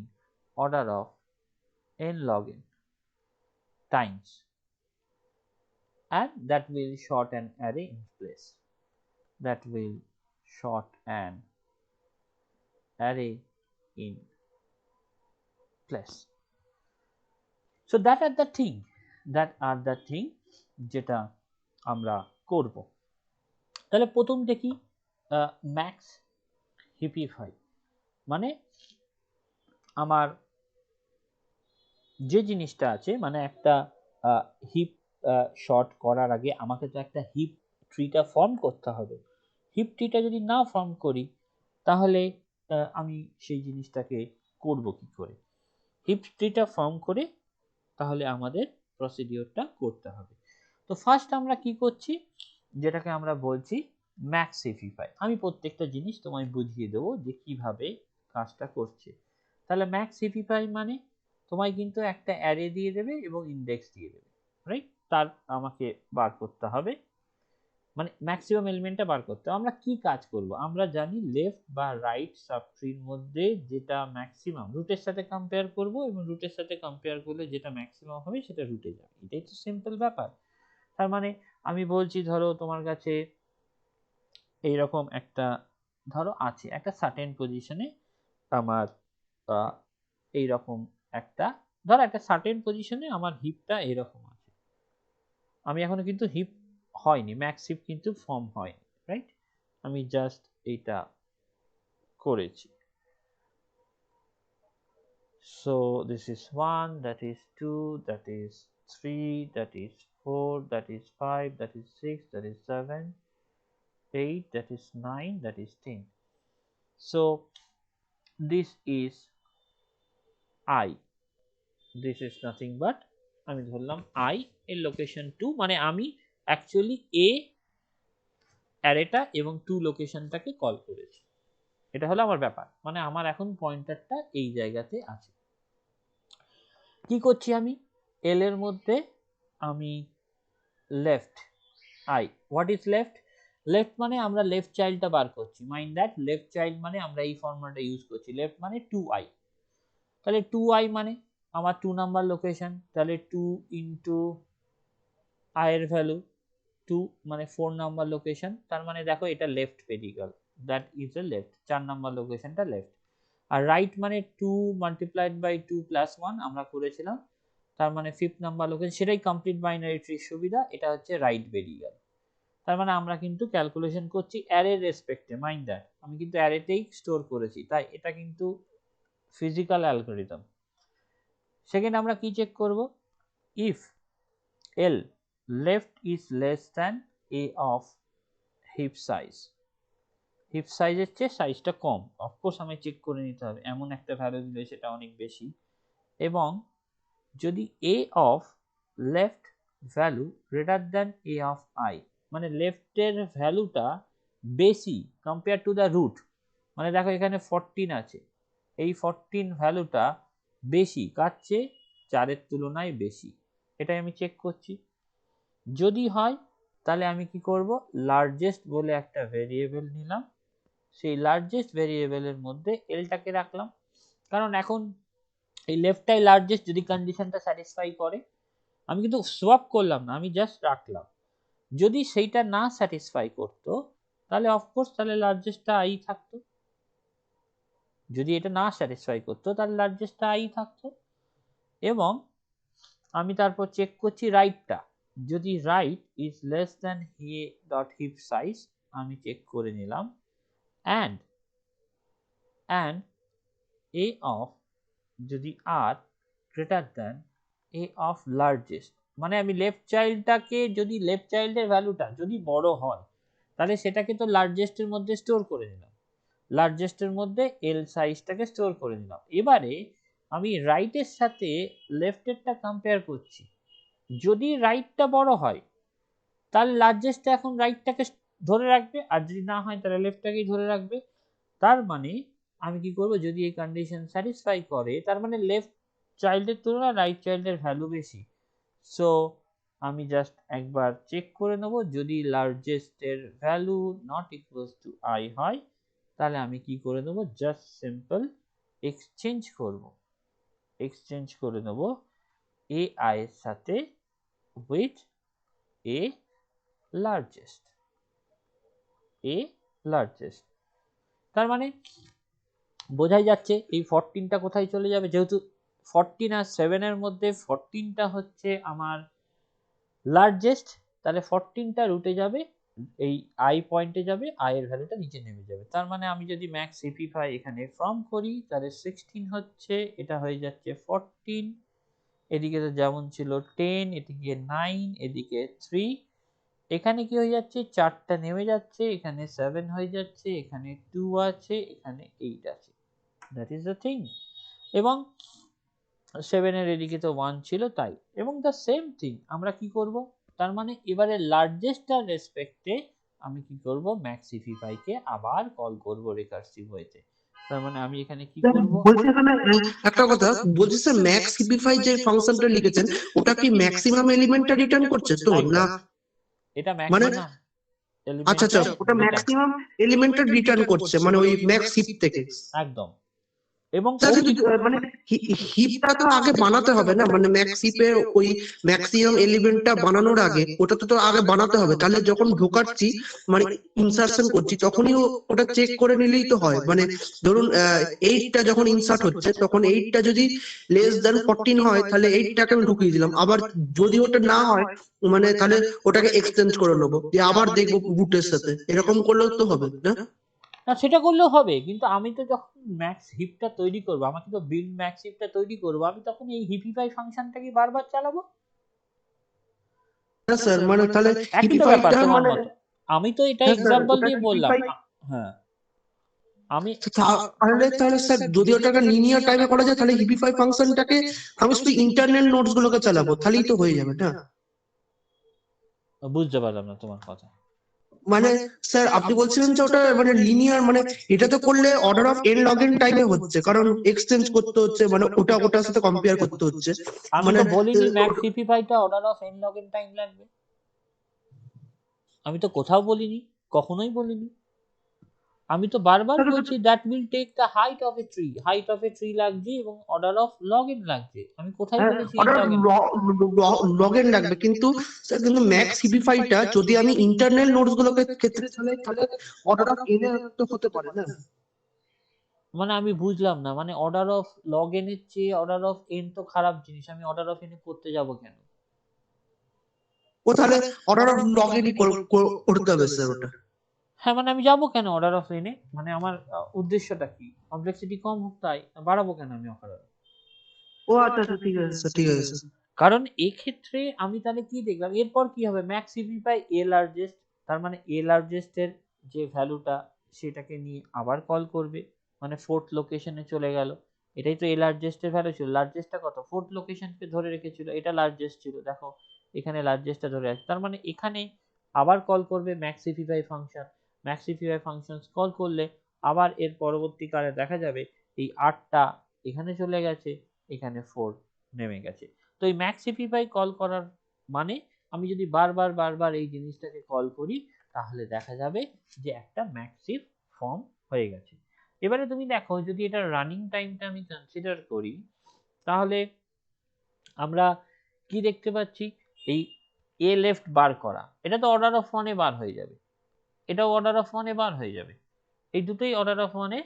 [SPEAKER 1] order of n log n times, and that will sort an array in place, that will sort an array in place. So that are the thing যেটা আমরা করব। তাহলে প্রথম দেখি max হিপিফাই, মানে আমার যে জিনিসটা আছে, মানে একটা হিপ শর্ট করার আগে আমাকে তো একটা হিপ ট্রিটা ফর্ম করতে হবে। হিপ ট্রিটা যদি না ফর্ম করি তাহলে আমি সেই জিনিসটাকে করব কি করে? হিপ ট্রিটা ফর্ম করে তাহলে আমাদের প্রসিডিওরটা করতে হবে। তো ফার্স্ট আমরা কি করছি, যেটাকে আমরা বলছি ম্যাক্স হিপিফাই। আমি প্রত্যেকটা জিনিস তোমায় বুঝিয়ে দেবো যে কিভাবে কাজটা করছে। তাহলে ম্যাক্স হিপিফাই মানে তোমায় কিন্তু একটা অ্যারে দিয়ে দেবে এবং ইন্ডেক্স দিয়ে দেবে, রাইট? তার আমাকে বার করতে হবে, মানে ম্যাক্সিমাম এলিমেন্টটা বার করতে হবে। আমরা কি কাজ করব? আমরা জানি লেফট বা রাইট সাবট্রির মধ্যে যেটা ম্যাক্সিমাম রুটের সাথে কম্পেয়ার করব, এবং রুটের সাথে কম্পেয়ার করলে যেটা ম্যাক্সিমাম হবে সেটা রুটে যাবে। এটাই তো সিম্পল ব্যাপার। তার মানে আমি বলছি, ধরো তোমার কাছে এইরকম একটা, ধরো আছে একটা সার্টেন পজিশনে আমার এইরকম একটা, ধরো একটা সার্টেন পজিশনে আমার হিপটা এরকম আছে। আমি এখনো কিন্তু হিপ হয়নি, ম্যাক্স হিপ কিন্তু ফর্ম হয়নি, রাইট? আমি জাস্ট এইটা করেছি। So this is 1, that is 2, that is 3, that is 4, that is 5, that is 6, that is 7, 8, that is 9, that is 10. So this is I, this is nothing but আমি ধরলাম I এর location 2, মানে আমি actually A অ্যারেটা এবং 2 লোকেশনটাকে call করেছি। এটা হলো আমার ব্যাপার, মানে আমার এখন পয়েন্টারটা এই জায়গাতে আছে। কি করছি আমি? এল এর মধ্যে আমি left I, what is left? Left মানে আমরা লেফট চাইল্ডটা বার করছি। মাইন্ড দ্যাট লেফট চাইল্ড মানে আমরা এই ফর্মুলাটা ইউজ করছি, লেফট মানে 2i। তাহলে 2i মানে আমার 2 নাম্বার লোকেশন, তাহলে 2 ইন্টু i এর ভ্যালু 2 মানে 4 নাম্বার লোকেশন। তার মানে দেখো এটা left pedicle, that is A left, 4 number লোকেশনটা লেফট। আর রাইট মানে 2 মাল্টিপ্লাইড বাই 2 প্লাস 1 আমরা করেছিলাম, তার মানে 5th নাম্বার লোকেশন, সেটাই কমপ্লিট বাইনারি ট্রির সুবিধা, এটা হচ্ছে রাইট পেডিকল। তার মানে আমরা কিন্তু ক্যালকুলেশন করছি অ্যারে রেসপেক্টে, মাইন্ড দ্যাট আমি কিন্তু অ্যারেতেই স্টোর করেছি, তাই এটা কিন্তু ফিজিক্যাল অ্যালগরিদম। সেকেন্ড আমরা কি চেক করব? If L left is less than A of heap size, heap সাইজের চেয়ে সাইজটা কম, অফকোর্স আমি চেক করে নিতে হবে, এমন একটা ভ্যালু দিলে সেটা অনেক বেশি, এবং যদি A of left value greater than A of I, মানে লেফটের ভ্যালুটা বেশি কম্পেয়ার টু দ্য রুট, মানে দেখো এখানে 14 আছে, এই 14 ভ্যালুটা বেশি কার চেয়ে? 4 এর তুলনায় বেশি, এটাই আমি চেক করছি। যদি হয় তাহলে আমি কি করব? লার্জেস্ট বলে একটা ভেরিয়েবল নিলাম, সেই লার্জেস্ট ভেরিয়েবলের মধ্যে এলটাকে রাখলাম, কারণ এখন এই লেফটটাই লার্জেস্ট, যদি কন্ডিশনটা স্যাটিসফাই করে, আমি কিন্তু সোয়াপ করলাম না, আমি জাস্ট রাখলাম। যদি সেইটা না স্যাটিসফাই করতো তাহলে অফকোর্স তাহলে লার্জেস্টটা আই থাকতো, যদি এটা না স্যাটিসফাই করতো তাহলে লার্জেস্টটা আই থাকতো। এবং আমি তারপর চেক করছি রাইটটা, যদি right is less than A dot heap size, আমি চেক করে নিলাম, অ্যান্ড এ অফ যদি R greater than A of largest, মানে আমি লেফট চাইল্ডটাকে, যদি লেফট চাইল্ডের ভ্যালুটা যদি বড় হয় তাহলে সেটাকে তো লার্জেস্টের মধ্যে স্টোর করে নিলাম, লার্জেস্টের মধ্যে এল সাইজটাকে স্টোর করে নিলাম। এবারে আমি রাইটের সাথে লেফটেরটা কম্পেয়ার করছি, যদি রাইটটা বড় হয় তাহলে লার্জেস্টটা এখন রাইটটাকে ধরে রাখবে, আর যদি না হয় তাহলে লেফটটাকেই ধরে রাখবে। তার মানে আমি কি করব, যদি এই কন্ডিশন স্যাটিসফাই করে তার মানে লেফট চাইল্ডের তুলনায় রাইট চাইল্ডের ভ্যালু বেশি। সো আমি জাস্ট একবার চেক করে নেব, যদি লার্জেস্টের value not equals to I হয় তাহলে আমি কি করে নেব, জাস্ট সিম্পল এক্সচেঞ্জ করব, এক্সচেঞ্জ করে নেব এ আই এর সাথে with A largest, A largest. তার মানে বোঝাই যাচ্ছে এই 14টা কোথায় চলে যাবে, যেহেতু 14 আর 7 এর মধ্যে 14টা হচ্ছে আমার লার্জেস্ট, তাহলে 14টা রুটে যাবে, এই আই পয়েন্টে যাবে, আই এর ভ্যালুটা নিচে নেমে যাবে। তার মানে আমি যদি ম্যাক্স সিপিফাই এখানে ফর্ম করি তাহলে 16 হচ্ছে, এটা হয়ে যাচ্ছে 14, এদিকে তো যেমন ছিল 10, এদিকে 9, এদিকে 3, এখানে কি হয়ে যাচ্ছে, 4টা নেমে যাচ্ছে, এখানে 7 হয়ে যাচ্ছে, এখানে 2 আছে, এখানে 8 আছে। That is the thing. এবং 7 এর এদিকে তো 1 ছিল তাই, এবং দ্য সেম থিং আমরা কি করব, তার মানে এবারে লার্জেস্টটার রেসপেক্টে আমি কি করব, ম্যাক্সিফাই কে আবার কল করব রিকার্সিভ ওয়েতে। তার মানে আমি এখানে কি করব,
[SPEAKER 2] বলছি এখানে একটা কথা বলছি স্যার, ম্যাক্স সিপিফাই যে ফাংশনটা লিখেছেন ওটা কি ম্যাক্সিমাম এলিমেন্টটা রিটার্ন করছে তো না?
[SPEAKER 1] একদম এটা
[SPEAKER 2] মানে
[SPEAKER 1] ম্যাক্সিমাম
[SPEAKER 2] আচ্ছা আচ্ছা,
[SPEAKER 1] এলিমেন্টের
[SPEAKER 2] ওটা
[SPEAKER 1] রিটার্ন,
[SPEAKER 2] ম্যাক্সিমাম এলিমেন্টটা রিটার্ন করছে মানে ওই ম্যাক্স হিপ থেকে।
[SPEAKER 1] একদম। এবং
[SPEAKER 2] স্যার
[SPEAKER 1] খুব
[SPEAKER 2] কিন্তু মানে হিপটা তো আগে বানাতে হবে না, মানে ম্যাক্স হিপের ওই ম্যাক্সিমাম এলিমেন্টটা বানানোর আগে ওটা তো আগে বানাতে হবে, তাহলে যখন ঢোকাচ্ছি মানে ইনসার্শন করছি তখনই ওটা চেক করে নিলেই তো হয়। মানে ধরুন 8টা যখন ইনসার্ট হচ্ছে তখন 8টা যদি লেস দেন 14 হয় তাহলে 8টাকে আমি ঢুকিয়ে দিলাম, আবার যদি ওটা না হয় মানে তাহলে ওটাকে এক্সচেঞ্জ করে নেবো, দিয়ে আবার দেখবো বুটের সাথে, এরকম করলেও তো হবে না?
[SPEAKER 1] না সেটা করলেও হবে, কিন্তু আমি তো যখন ম্যাক্স হিপটা তৈরি করব, আমাকে তো বিল্ড ম্যাক্স হিপটা তৈরি করব, আমি তখন এই হিপিফাই ফাংশনটাকে বারবার চালাবো।
[SPEAKER 2] হ্যাঁ স্যার, মানে তাহলে
[SPEAKER 1] একই তো ব্যাপার
[SPEAKER 2] হিপিফাইটা
[SPEAKER 1] তোমার
[SPEAKER 2] মানে
[SPEAKER 1] মতো, আমি তো এটা
[SPEAKER 2] হ্যাঁ স্যার
[SPEAKER 1] এক্সাম্পল
[SPEAKER 2] ওটা
[SPEAKER 1] দিয়ে বললাম।
[SPEAKER 2] হিপিফাই,
[SPEAKER 1] হ্যাঁ আমি
[SPEAKER 2] তাহলে স্যার যদি ওটাকে লিনিয়ার টাইপে করা যায় তাহলে হিপিফাই ফাংশনটাকে আমি শুধু ইন্টারনাল নোটস গুলোকে চালাবো তাহলেই তো হয়ে যাবে না?
[SPEAKER 1] বুঝতে পারলাম না তোমার কথা।
[SPEAKER 2] মানে স্যার আপনি বলছিলেন যে ওটা মানে লিনিয়ার, মানে এটা তো করলে order of N log N টাইমে হচ্ছে, কারণ এক্সচেঞ্জ করতে হচ্ছে, মানে ওটা ওটার সাথে কম্পেয়ার করতে হচ্ছে।
[SPEAKER 1] আমি
[SPEAKER 2] মানে
[SPEAKER 1] তো বলিনি ম্যাক্স হিপিফাইটা order of N log N time লাগবে, আমি তো কোথাও বলিনি, কখনোই বলিনি। আমি তো বারবার বলছি that will take the height of a tree, height of a tree লাগছে এবং অর্ডার অফ লগ এন লাগছে, আমি কোথায় বলেছি N
[SPEAKER 2] order
[SPEAKER 1] log N.
[SPEAKER 2] Log N লাগবে, কিন্তু স্যার কিন্তু ম্যাক্স হিপিফাইটা যদি আমি ইন্টারনাল নোটস গুলোকে ক্ষেত্রে চালাই তাহলে অর্ডার অফ এন তো হতে পারে না?
[SPEAKER 1] মানে আমি বুঝলাম না, মানে অর্ডার অফ লগ এন এর চেয়ে অর্ডার অফ এন তো খারাপ জিনিস, আমি অর্ডার অফ এন করতে যাব কেন?
[SPEAKER 2] ও তাহলে অর্ডার অফ লগ ইনই করতে হবে স্যার ওটা।
[SPEAKER 1] হ্যাঁ মানে আমি যাব কেন অর্ডার অফ এনে, মানে আমার উদ্দেশ্যটা কি, কমপ্লেক্সিটি কম হোক তাই, বাড়াবো কেন আমি অর্ডার।
[SPEAKER 2] ও আচ্ছা আচ্ছা, ঠিক আছে স্যার, ঠিক আছে স্যার।
[SPEAKER 1] কারণ এক্ষেত্রে আমি তাহলে কি দেখলাম, এরপর কি হবে, ম্যাক্স সিপিফাই এ লার্জেস্ট, তার মানে এ লার্জেস্টের যে ভ্যালুটা সেটাকে নিয়ে আবার কল করবে, মানে ফোর্থ লোকেশনে চলে গেল, এটাই তো এ লার্জেস্টের ভ্যালু ছিল, লার্জেস্টটা কত, ফোর্থ লোকেশনকে ধরে রেখেছিল, এটা লার্জেস্ট ছিল, দেখো এখানে লার্জেস্টটা ধরে আছে, তার মানে এখানে আবার কল করবে ম্যাক্সিফাই ফাংশন, ম্যাক্সিফাই ফাংশন কল করলে আবার এর পরবর্তীকালে দেখা যাবে এই 8টা এখানে চলে গেছে, এখানে 4 নেমে গেছে। তো এই ম্যাক্সিফাই কল করার মানে আমি যদি বারবার বারবার এই জিনিসটাকে কল করি তাহলে দেখা যাবে যে একটা ম্যাক্সিভ ফর্ম হয়ে গেছে। এবারে তুমি দেখো যদি এটা রানিং টাইমটা আমি কনসিডার করি তাহলে আমরা কি দেখতে পাচ্ছি, এই এ লেফট বার করা এটা তো অর্ডার অফ ওয়ানে বার হয়ে যাবে, এটাও অর্ডার অফ ওয়ানে বার হয়ে যাবে, এই দুটোই অর্ডার অফ ওয়ানে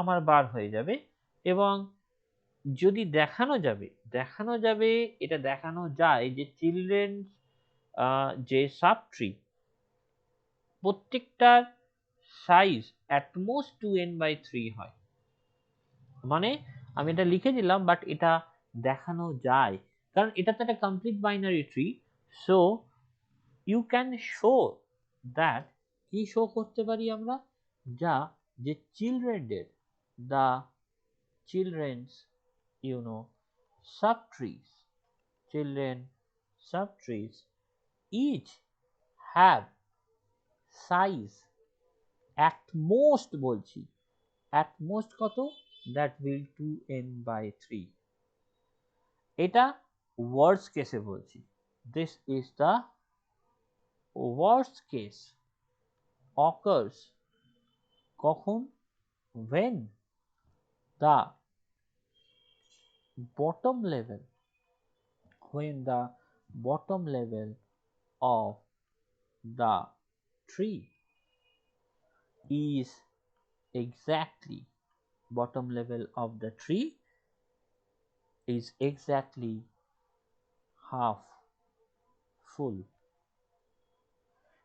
[SPEAKER 1] আমার বার হয়ে যাবে। এবং যদি দেখানো যাবে এটা দেখানো যায় যে চিলড্রেন যে সাব ট্রি প্রত্যেকটার সাইজ অ্যাটমোস্ট 2n/3 হয়, মানে আমি এটা লিখে দিলাম বাট এটা দেখানো যায়, কারণ এটা তো একটা complete binary tree. So you can show that, কি শো করতে পারি আমরা, যা যে চিলড্রেনদের the childrens subtrees, children subtrees each have size at most বলছি, অ্যাট মোস্ট কত, দ্যাট উইল 2n/3। এটা ওয়ার্স্ট কেসে বলছি, this is the worst case occurs কখন, when the bottom level, when the bottom level of the tree is exactly, bottom level of the tree is exactly half full।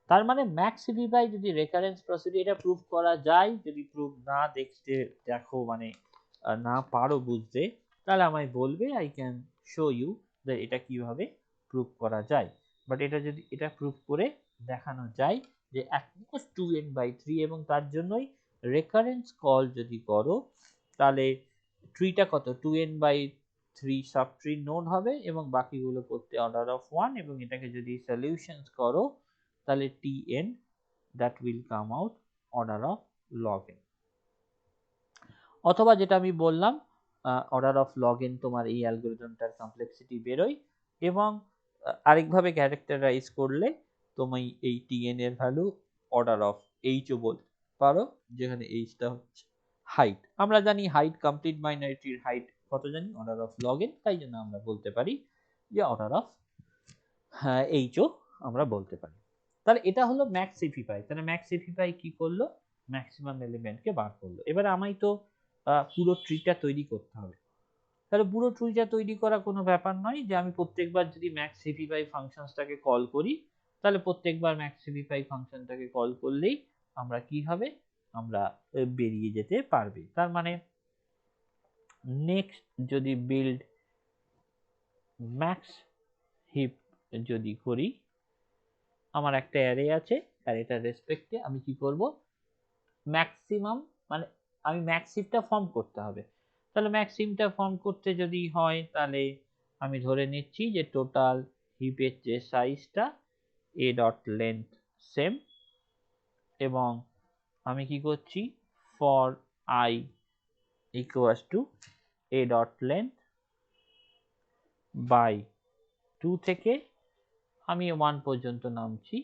[SPEAKER 1] তার মানে ম্যাক্সিফাই যদি recurrence procedure এটা prove করা যায়, যদি prove না দেখতে দেখো মানে না পারো বুঝতে, তাহলে আমায় বলবে, আই ক্যান শো ইউ যে এটা কিভাবে প্রুভ করা যায়। বাট এটা যদি এটা প্রুভ করে দেখানো যায় যে অ্যাটমোস্ট 2n/3 এবং তার জন্যই রেকারেন্স কল যদি করো তাহলে ট্রিটা কত 2n/3 সাব ট্রি নোড হবে এবং বাকিগুলো করতে অর্ডার অফ 1 এবং এটাকে যদি সলিউশনস করো তাহলে tn that will come out order of log n। অথবা যেটা আমি বললাম অর্ডার অফ log n তোমার এই অ্যালগরিদমটার কমপ্লেক্সিটি বেরোয় এবং আরেকভাবে ক্যারেক্টারাইজ করলে তুমি এই tn এর ভ্যালু অর্ডার অফ h ও বলতে পারো, যেখানে h টা হচ্ছে হাইট। আমরা জানি হাইট কমপ্লিট মাইনরিটির হাইট কত জানি, অর্ডার অফ log n, তাই জন্য আমরা বলতে পারি যে অর্ডার অফ h ও আমরা বলতে পারি। তাহলে এটা হলো ম্যাক্সিফাই। তাহলে ম্যাক্সিফাই কি করলো, ম্যাক্সিমাম এলিমেন্টকে বার করলো। এবার আমায় তো পুরো ট্রিটা তৈরি করতে হবে। তাহলে পুরো ট্রিটা তৈরি করা কোনো ব্যাপার নয় যে আমি প্রত্যেকবার যদি ম্যাক্সিফাই ফাংশনটাকে কল করি তাহলে প্রত্যেকবার ম্যাক্সিফাই ফাংশনটাকে কল করলেই আমরা কি হবে, আমরা বেরিয়ে যেতে পারবে। তার মানে নেক্সট যদি বিল্ড ম্যাক্স হিপ যদি করি, আমার একটা অ্যারে আছে আর এটার রেসপেক্টে আমি কি করব, ম্যাক্সিমাম মানে আমি ম্যাক্সিমটা ফর্ম করতে হবে। তাহলে ম্যাক্সিমটা ফর্ম করতে যদি হয় তাহলে আমি ধরে নিচ্ছি যে টোটাল হিপের যে সাইজটা এ ডট লেন্থ সেম এবং আমি কি করছি for I equals to A dot length by 2 থেকে আমি 1 পর্যন্ত নামছি,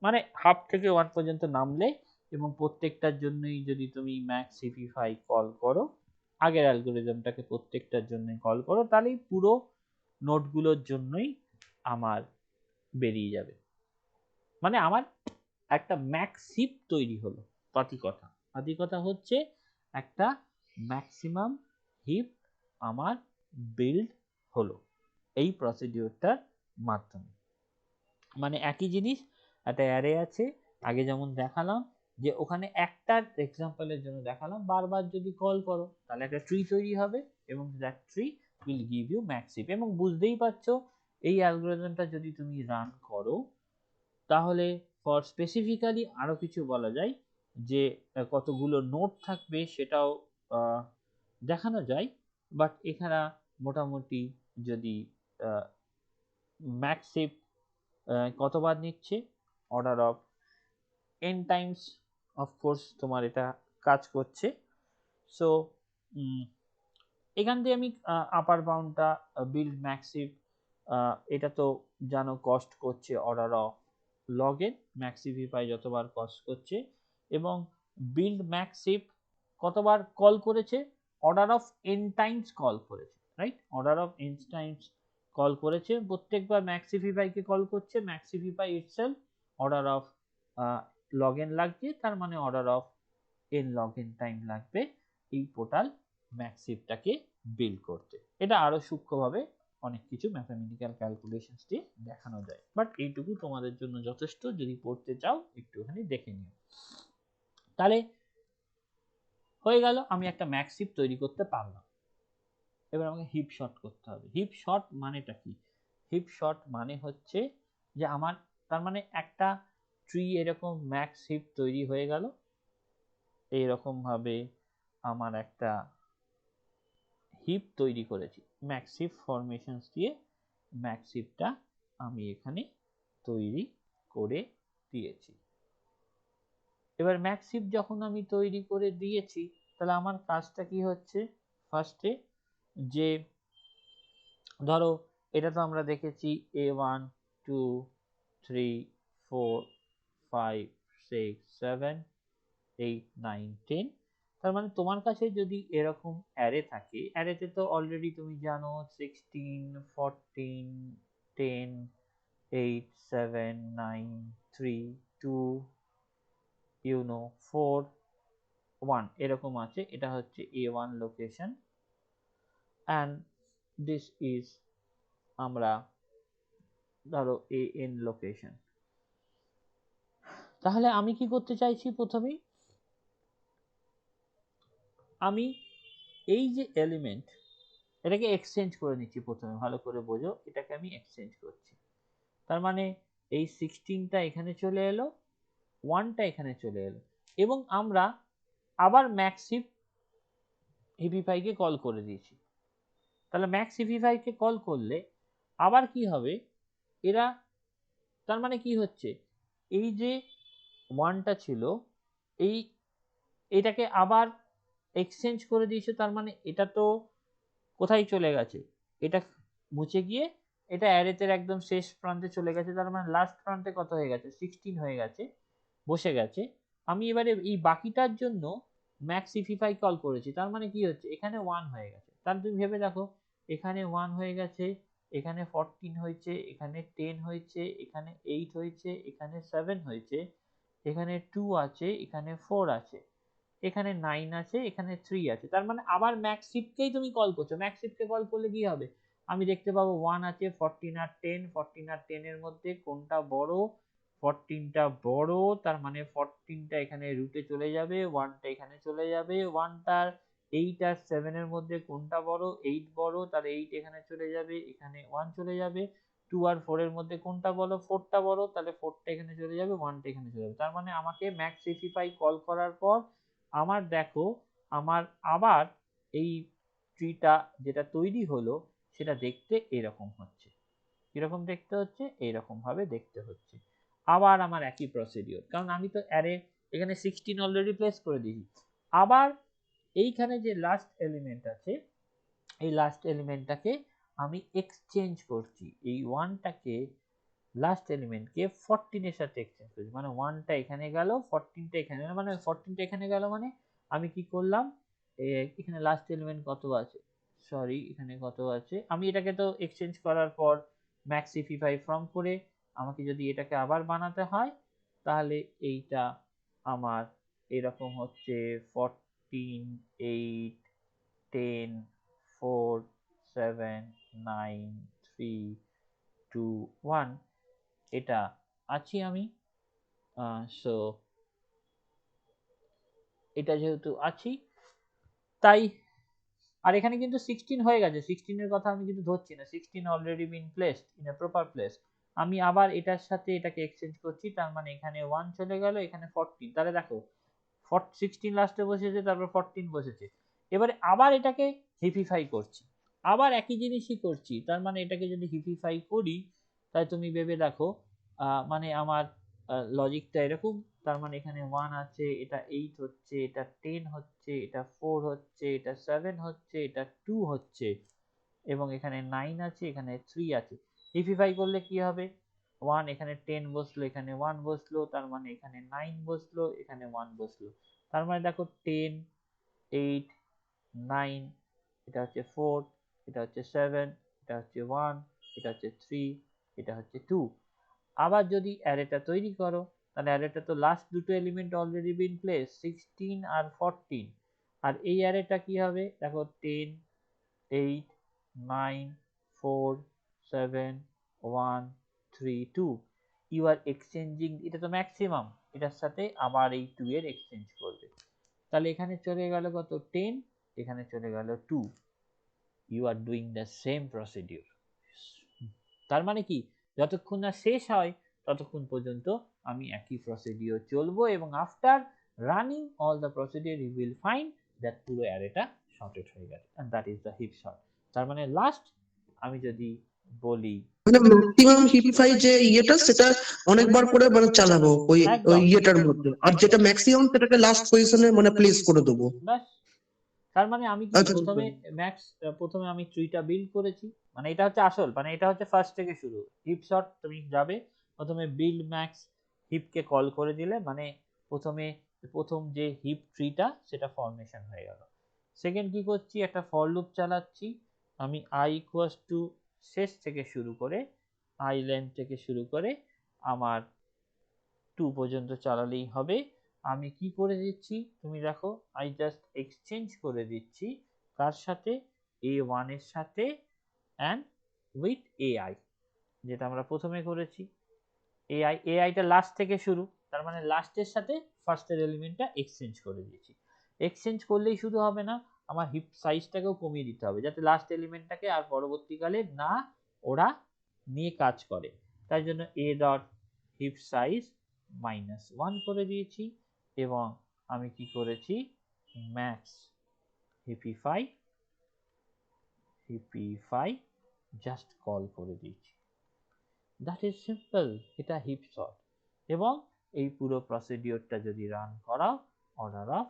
[SPEAKER 1] মানে হাফ থেকে 1 পর্যন্ত নামলে এবং প্রত্যেকটার জন্যই যদি তুমি ম্যাক্সিফাই কল করো, আগের অ্যালগরিদমটাকে প্রত্যেকটার জন্য কল করো, তাহলেই পুরো নোটগুলোর জন্যই আমার বেরিয়ে যাবে। মানে আমার একটা ম্যাক্স হিপ তৈরি হলো। পাতি কথা হচ্ছে একটা ম্যাক্সিমাম হিপ আমার বিল্ড হলো এই প্রসিডিউরটার মাধ্যমে। মানে একই জিনিস, একটা অ্যারে আছে, আগে যেমন দেখালাম যে ওখানে একটা এক্সাম্পলের জন্য দেখালাম, বারবার যদি কল করো তাহলে একটা ট্রি তৈরি হবে এবং that tree will give you max heap. এবং বুঝতেই পারছো এই অ্যালগরিদমটা যদি তুমি রান করো তাহলে ফর স্পেসিফিক্যালি আরো কিছু বলা যায় যে কতগুলো নোট থাকবে সেটাও দেখানো যায়। বাট এখানে মোটামুটি যদি ম্যাক্সিপ কতবার নিচ্ছে, order of n Times of course তোমার এটা কাজ করছে। সো এখান দিয়ে আমি আপার বাউন্ডটা বিল্ড ম্যাক্সিপ, এটা তো জানো কস্ট করছে order of log n, max heapify যতবার কস্ট করছে এবং বিল্ড ম্যাক্সিপ কতবার কল করেছে, order of n times call করেছে, right, order of n times call করেছে, প্রত্যেকবার ম্যাক্সিফাইকে কল করছে, max heapify itself order of log n লাগছে, তার মানে order of n log n time লাগবে এই টোটাল ম্যাক্সিফটাকে বিল্ড করতে। এটা আরো সূক্ষ্মভাবে অনেক কিছু ম্যাথমেটিক্যাল ক্যালকুলেশনস দিয়ে দেখানো যায়, বাট এইটুকু তোমাদের জন্য যথেষ্ট, যদি পড়তে চাও একটুখানি দেখে নিও। তাহলে হয়ে গেল, আমি একটা ম্যাক্সিপ তৈরি করতে পারলাম। এবার আমাকে হিপ শর্ট করতে হবে। হিপ শর্ট মানেটা কি? হিপ শর্ট মানে হচ্ছে যে আমার তার মানে একটা ট্রি এরকম ম্যাক্স হিপ তৈরি হয়ে গেল, এইরকম ভাবে আমার একটা হিপ তৈরি করেছি ম্যাক্স হিপ ফরমেশনস দিয়ে, ম্যাক্স হিপটা আমি এখানে তৈরি করে দিয়েছি। এবার ম্যাক্স হিপ যখন আমি তৈরি করে দিয়েছি, তাহলে আমার কাজটা কি হচ্ছে, ফার্স্টে যে ধরো এটা তো আমরা দেখেছি A1 2 3 4 5 6 7 8 9 10, তার মানে তোমার কাছে যদি এরকম অ্যারে থাকে, অ্যারেতে তো অলরেডি তুমি জানো 16 14 10 8 7 9 3 2 4 1 এরকম আছে, এটা হচ্ছে A1 location and this is আমরা ধরো AN লোকেশন। তাহলে আমি কি করতে চাইছি, প্রথমেই আমি এই যে এলিমেন্ট এটাকে এক্সচেঞ্জ করে নিচ্ছি, প্রথমে ভালো করে বোঝো, এটাকে আমি এক্সচেঞ্জ করছি। তার মানে এই 16টা এখানে চলে এলো, 1টা এখানে চলে এলো, এবং আমরা আবার ম্যাক্স হিপিফাই কে কল করে দিয়েছি। তাহলে ম্যাক্স হিপিফাই কে কল করলে আবার কি হবে, এরা তার মানে কি হচ্ছে, এই যে 1টা ছিল এই এটাকে আবার এক্সচেঞ্জ করে দিয়েছে, তার মানে এটা তো কোথায় চলে গেছে, এটা মুছে গিয়ে এটা অ্যারেতের একদম শেষ প্রান্তে চলে গেছে, তার মানে লাস্ট প্রান্তে কত হয়ে গেছে, 16 হয়ে গেছে, বসে গেছে। আমি এবারে এই বাকিটার জন্য ম্যাক্স ইফিফাই কল করেছি, তার মানে কি হচ্ছে, এখানে 1 হয়ে গেছে। তাহলে তুমি ভেবে দেখো, এখানে 1 হয়ে গেছে, এখানে 14 হয়েছে, এখানে 10 হয়েছে, এখানে 8 হয়েছে, এখানে 7 হয়েছে, এখানে 2 আছে, এখানে 4 আছে, এখানে 9 আছে, এখানে 3 আছে। তার মানে আবার ম্যাক্স শিফটকেই তুমি কল করছো। ম্যাক্স শিফটকে কল করলে কি হবে, আমি দেখতে পাবো 1 আছে, 14 আর 10, 14 আর 10 এর মধ্যে কোনটা বড়, 14টা বড়, তার মানে 14টা এখানে রুটে চলে যাবে, 1টা এখানে চলে যাবে, 1টার 8 আর 7 এর মধ্যে কোনটা বড়, 8 বড়, তার 8 এখানে চলে যাবে, এখানে 1 চলে যাবে, 2 আর 4 এর মধ্যে কোনটা বড়, 4টা বড়, তাহলে 4টা এখানে চলে যাবে, 1টা এখানে চলে যাবে। তার মানে আমাকে ম্যাক্স সিফিফাই কল করার পর আমার দেখো, আমার আবার এই ট্রিটা যেটা তৈরি হলো সেটা দেখতে এরকম হচ্ছে। কিরকম দেখতে হচ্ছে, এইরকম ভাবে দেখতে হচ্ছে। আবার আমার একই প্রসিডিওর, কারণ আমি তো অ্যারে এখানে 16 অলরেডি প্লেস করে দিয়েছি। আবার এইখানে যে লাস্ট এলিমেন্ট আছে, এই লাস্ট এলিমেন্টটাকে আমি এক্সচেঞ্জ করছি, এই 1টাকে লাস্ট এলিমেন্টকে 14 এর সাথে এক্সচেঞ্জ করছি, মানে 1টা এখানে গেল, 14টা এখানে গেল, মানে 14টা এখানে গেল, মানে আমি কি করলাম, এখানে লাস্ট এলিমেন্ট কত আছে, সরি এখানে কত আছে, আমি এটাকে তো এক্সচেঞ্জ করার পর ম্যাক্সিফাই ফ্রম করে আমাকে যদি এটাকে আবার বানাতে হয়, তাহলে এইটা আমার এরকম হচ্ছে 14 8 10 4 7 9 3 2 1 এটা আছি আমি। সো এটা যেহেতু আছি, তাই আর এখানে কিন্তু 16 হয়ে গেছে, 16 এর কথা আমি কিন্তু ধরছি না, 16 already been placed in a proper place. আমি আবার এটার সাথে এটাকে এক্সচেঞ্জ করছি, তার মানে এখানে 1 চলে গেল, এখানে 14, তাহলে দেখো 16 লাস্টে বসেছে, তারপর 14 বসেছে। এবারে আবার এটাকে হিপিফাই করছি, আবার একই জিনিসই করছি, তার মানে এটাকে যদি হিপিফাই করি, তাই তুমি ভেবে দেখো, মানে আমার লজিকটা এরকম, তার মানে এখানে 1 আছে, এটা 8 হচ্ছে, এটা 10 হচ্ছে, এটা 4 হচ্ছে, এটা 7 হচ্ছে, এটা 2 হচ্ছে, এবং এখানে 9 আছে, এখানে 3 আছে। হিপিফাই করলে কি হবে, 1 এখানে 10 বসলো, এখানে 1 বসলো, তার মানে এখানে 9 বসলো, এখানে 1 বসলো। তার মানে দেখো 10 8 9, এটা হচ্ছে 4, এটা হচ্ছে 7, এটা হচ্ছে 1, এটা হচ্ছে 3, এটা হচ্ছে 2। আবার যদি অ্যারেটা তৈরি করো, তাহলে অ্যারেটা তো লাস্ট দুটো এলিমেন্ট অলরেডি বিন প্লেস, 16 আর 14, আর এই অ্যারেটা কি হবে দেখো, 10 8 9 4 7 1 3 2, ইউ আর এক্সচেঞ্জিং, এটা তো ম্যাক্সিমাম, এটার সাথে আবার এই 2 এর এক্সচেঞ্জ করবে, তাহলে এখানে চলে গেল কত 10, এখানে চলে গেল 2, you are doing the same procedure. তার মানে কি, যতক্ষণ না শেষ হয় ততক্ষণ পর্যন্ত আমি একই প্রসিডিউর চলবো, এবং after running all the procedure you will find that পুরো অ্যারেটা শর্টেড হয়ে গেছে, and that is the heap sort. তার মানে লাস্ট আমি যদি বলি
[SPEAKER 2] মানে ম্যাক্সিমাম হিপফাই যে ইয়েটা সেটা অনেকবার করে মানে চালাবো ওই
[SPEAKER 1] একদম
[SPEAKER 2] ইয়েটার মধ্যে, আর যেটা ম্যাক্সিমাম সেটাকে লাস্ট পজিশনে মানে প্লেস করে দেবো।
[SPEAKER 1] ব্যাস। তার মানে আমি কি
[SPEAKER 2] আচ্ছা
[SPEAKER 1] প্রথমে আমি ট্রিটা বিল্ড করেছি, মানে এটা হচ্ছে আসল, মানে এটা হচ্ছে ফার্স্ট থেকে শুরু। হিপ শট তুমি যাবে প্রথমে বিল্ড ম্যাক্স হিপকে কল করে দিলে, মানে প্রথম যে হিপ ট্রিটা সেটা ফরমেশন হয়ে গেল। সেকেন্ড কি করছি, একটা ফর লুপ চালাচ্ছি। আমি আই ইকুয়ালস টু শেষ থেকে শুরু করে আই লেন্থ থেকে শুরু করে আমার 2 পর্যন্ত চালালেই হবে। আমি কি করে দিচ্ছি তুমি দেখো, আই জাস্ট এক্সচেঞ্জ করে দিচ্ছি কার সাথে, a1 এর সাথে অ্যান্ড উইথ ai, যেটা আমরা প্রথমে করেছি। aiটা লাস্ট থেকে শুরু, তার মানে লাস্টের সাথে ফার্স্টের এলিমেন্টটা এক্সচেঞ্জ করে দিয়েছি। এক্সচেঞ্জ করলেই শুধু হবে না, আমার হিপ সাইজটাকেও কমিয়ে দিতে হবে যাতে লাস্ট এলিমেন্টটাকে আর পরবর্তীকালে না ওরা নিয়ে কাজ করে। তাই জন্য a ডট হিপ সাইজ -1 করে দিয়েছি, এবং আমি কি করেছি, ম্যাক্স হিপিফাই জাস্ট কল করে দিয়েছি। দ্যাট ইজ সিম্পল, এটা হিপ সর্ট। এবং এই পুরো প্রসিডিওরটা যদি রান করাও order of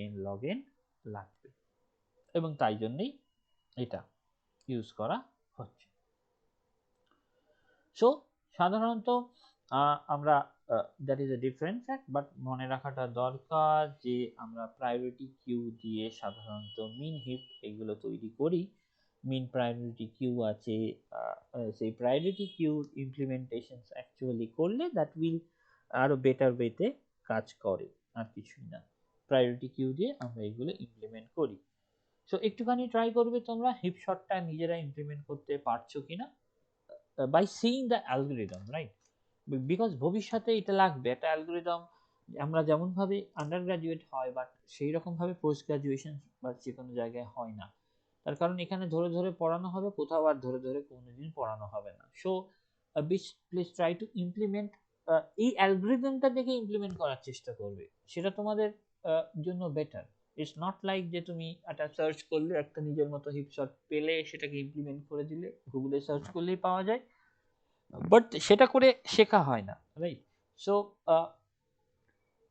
[SPEAKER 1] n log n লাগবে, এবং তাই জন্যই এটা ইউজ করা হচ্ছে। সো সাধারণত আমরা that is a different fact, but মনে রাখাটা দরকার যে আমরা প্রায়োরিটি কিউ দিয়ে সাধারণত মিন হিপ এগুলো তৈরি করি। মিন প্রায়োরিটি কিউ আছে, সেই প্রায়োরিটি কিউ ইমপ্লিমেন্টেশন অ্যাকচুয়ালি করলে দ্যাট উইল আরো বেটার ওয়েতে কাজ করে, আর কিছুই না। প্রায়োরিটি কিউ দিয়ে আমরা এগুলো ইমপ্লিমেন্ট করি। সো একটুখানি ট্রাই করবে তোমরা হিপ শটটা নিজেরা ইমপ্লিমেন্ট করতে পারছো কিনা, by seeing the algorithm, right? Because ভবিষ্যতে এটা লাগবে, একটা অ্যালগোরিদম আমরা যেমন ভাবে আন্ডার গ্রাজুয়েট হয়, বাট সেই রকম ভাবে পোস্ট গ্রাজুয়েশন বা যে কোনো জায়গায় হয় না। তার কারণ এখানে ধরে ধরে পড়ানো হবে, কোথাও আর ধরে ধরে কোনোদিন পড়ানো হবে না। So please try to implement, এই অ্যালগোরিদমটা দেখে ইমপ্লিমেন্ট করার চেষ্টা করবে, সেটা তোমাদের জন্য বেটার। ইটস নট লাইক যে তুমি একটা সার্চ করলে একটা নিজের মতো হিপশট পেলে সেটাকে ইমপ্লিমেন্ট করে দিলে, গুগলে সার্চ করলেই পাওয়া যায়, বাট সেটা করে শেখা হয় না, রাইট? সো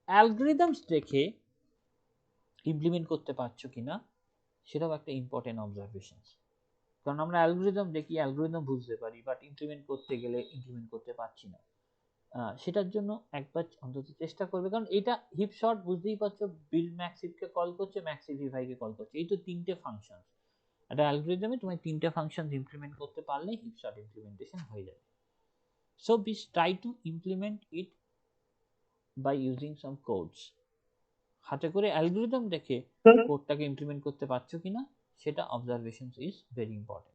[SPEAKER 1] অ্যালগোরিদমস দেখে ইমপ্লিমেন্ট করতে পারছো কিনা সেটাও একটা ইম্পর্টেন্ট অবজারভেশন। কারণ আমরা অ্যালগোরিদম দেখি, অ্যালগোরিদম বুঝতে পারি, বাট ইমপ্লিমেন্ট করতে গেলে ইমপ্লিমেন্ট করতে পারছি না। সেটার জন্য একবার অন্তত চেষ্টা করবে, কারণ এটা হিপ শর্ট বুঝতেই পারছো, বিল্ড ম্যাক্সিভকে কল করছে, ম্যাক্সিফাইকে কল করছে, এই তো তিনটে ফাংশন। একটা অ্যালগোরিদমে তুমি তিনটে ফাংশন ইমপ্লিমেন্ট করতে পারলে হিপ শর্ট ইমপ্লিমেন্টেশন হয়ে যাবে। So we try to implement it by using some codes. হাতে করে অ্যালগোরিদম দেখে কোডটাকে ইমপ্লিমেন্ট করতে পারছো কিনা সেটা অবজারভেশন ইজ ভেরি ইম্পর্টেন্ট।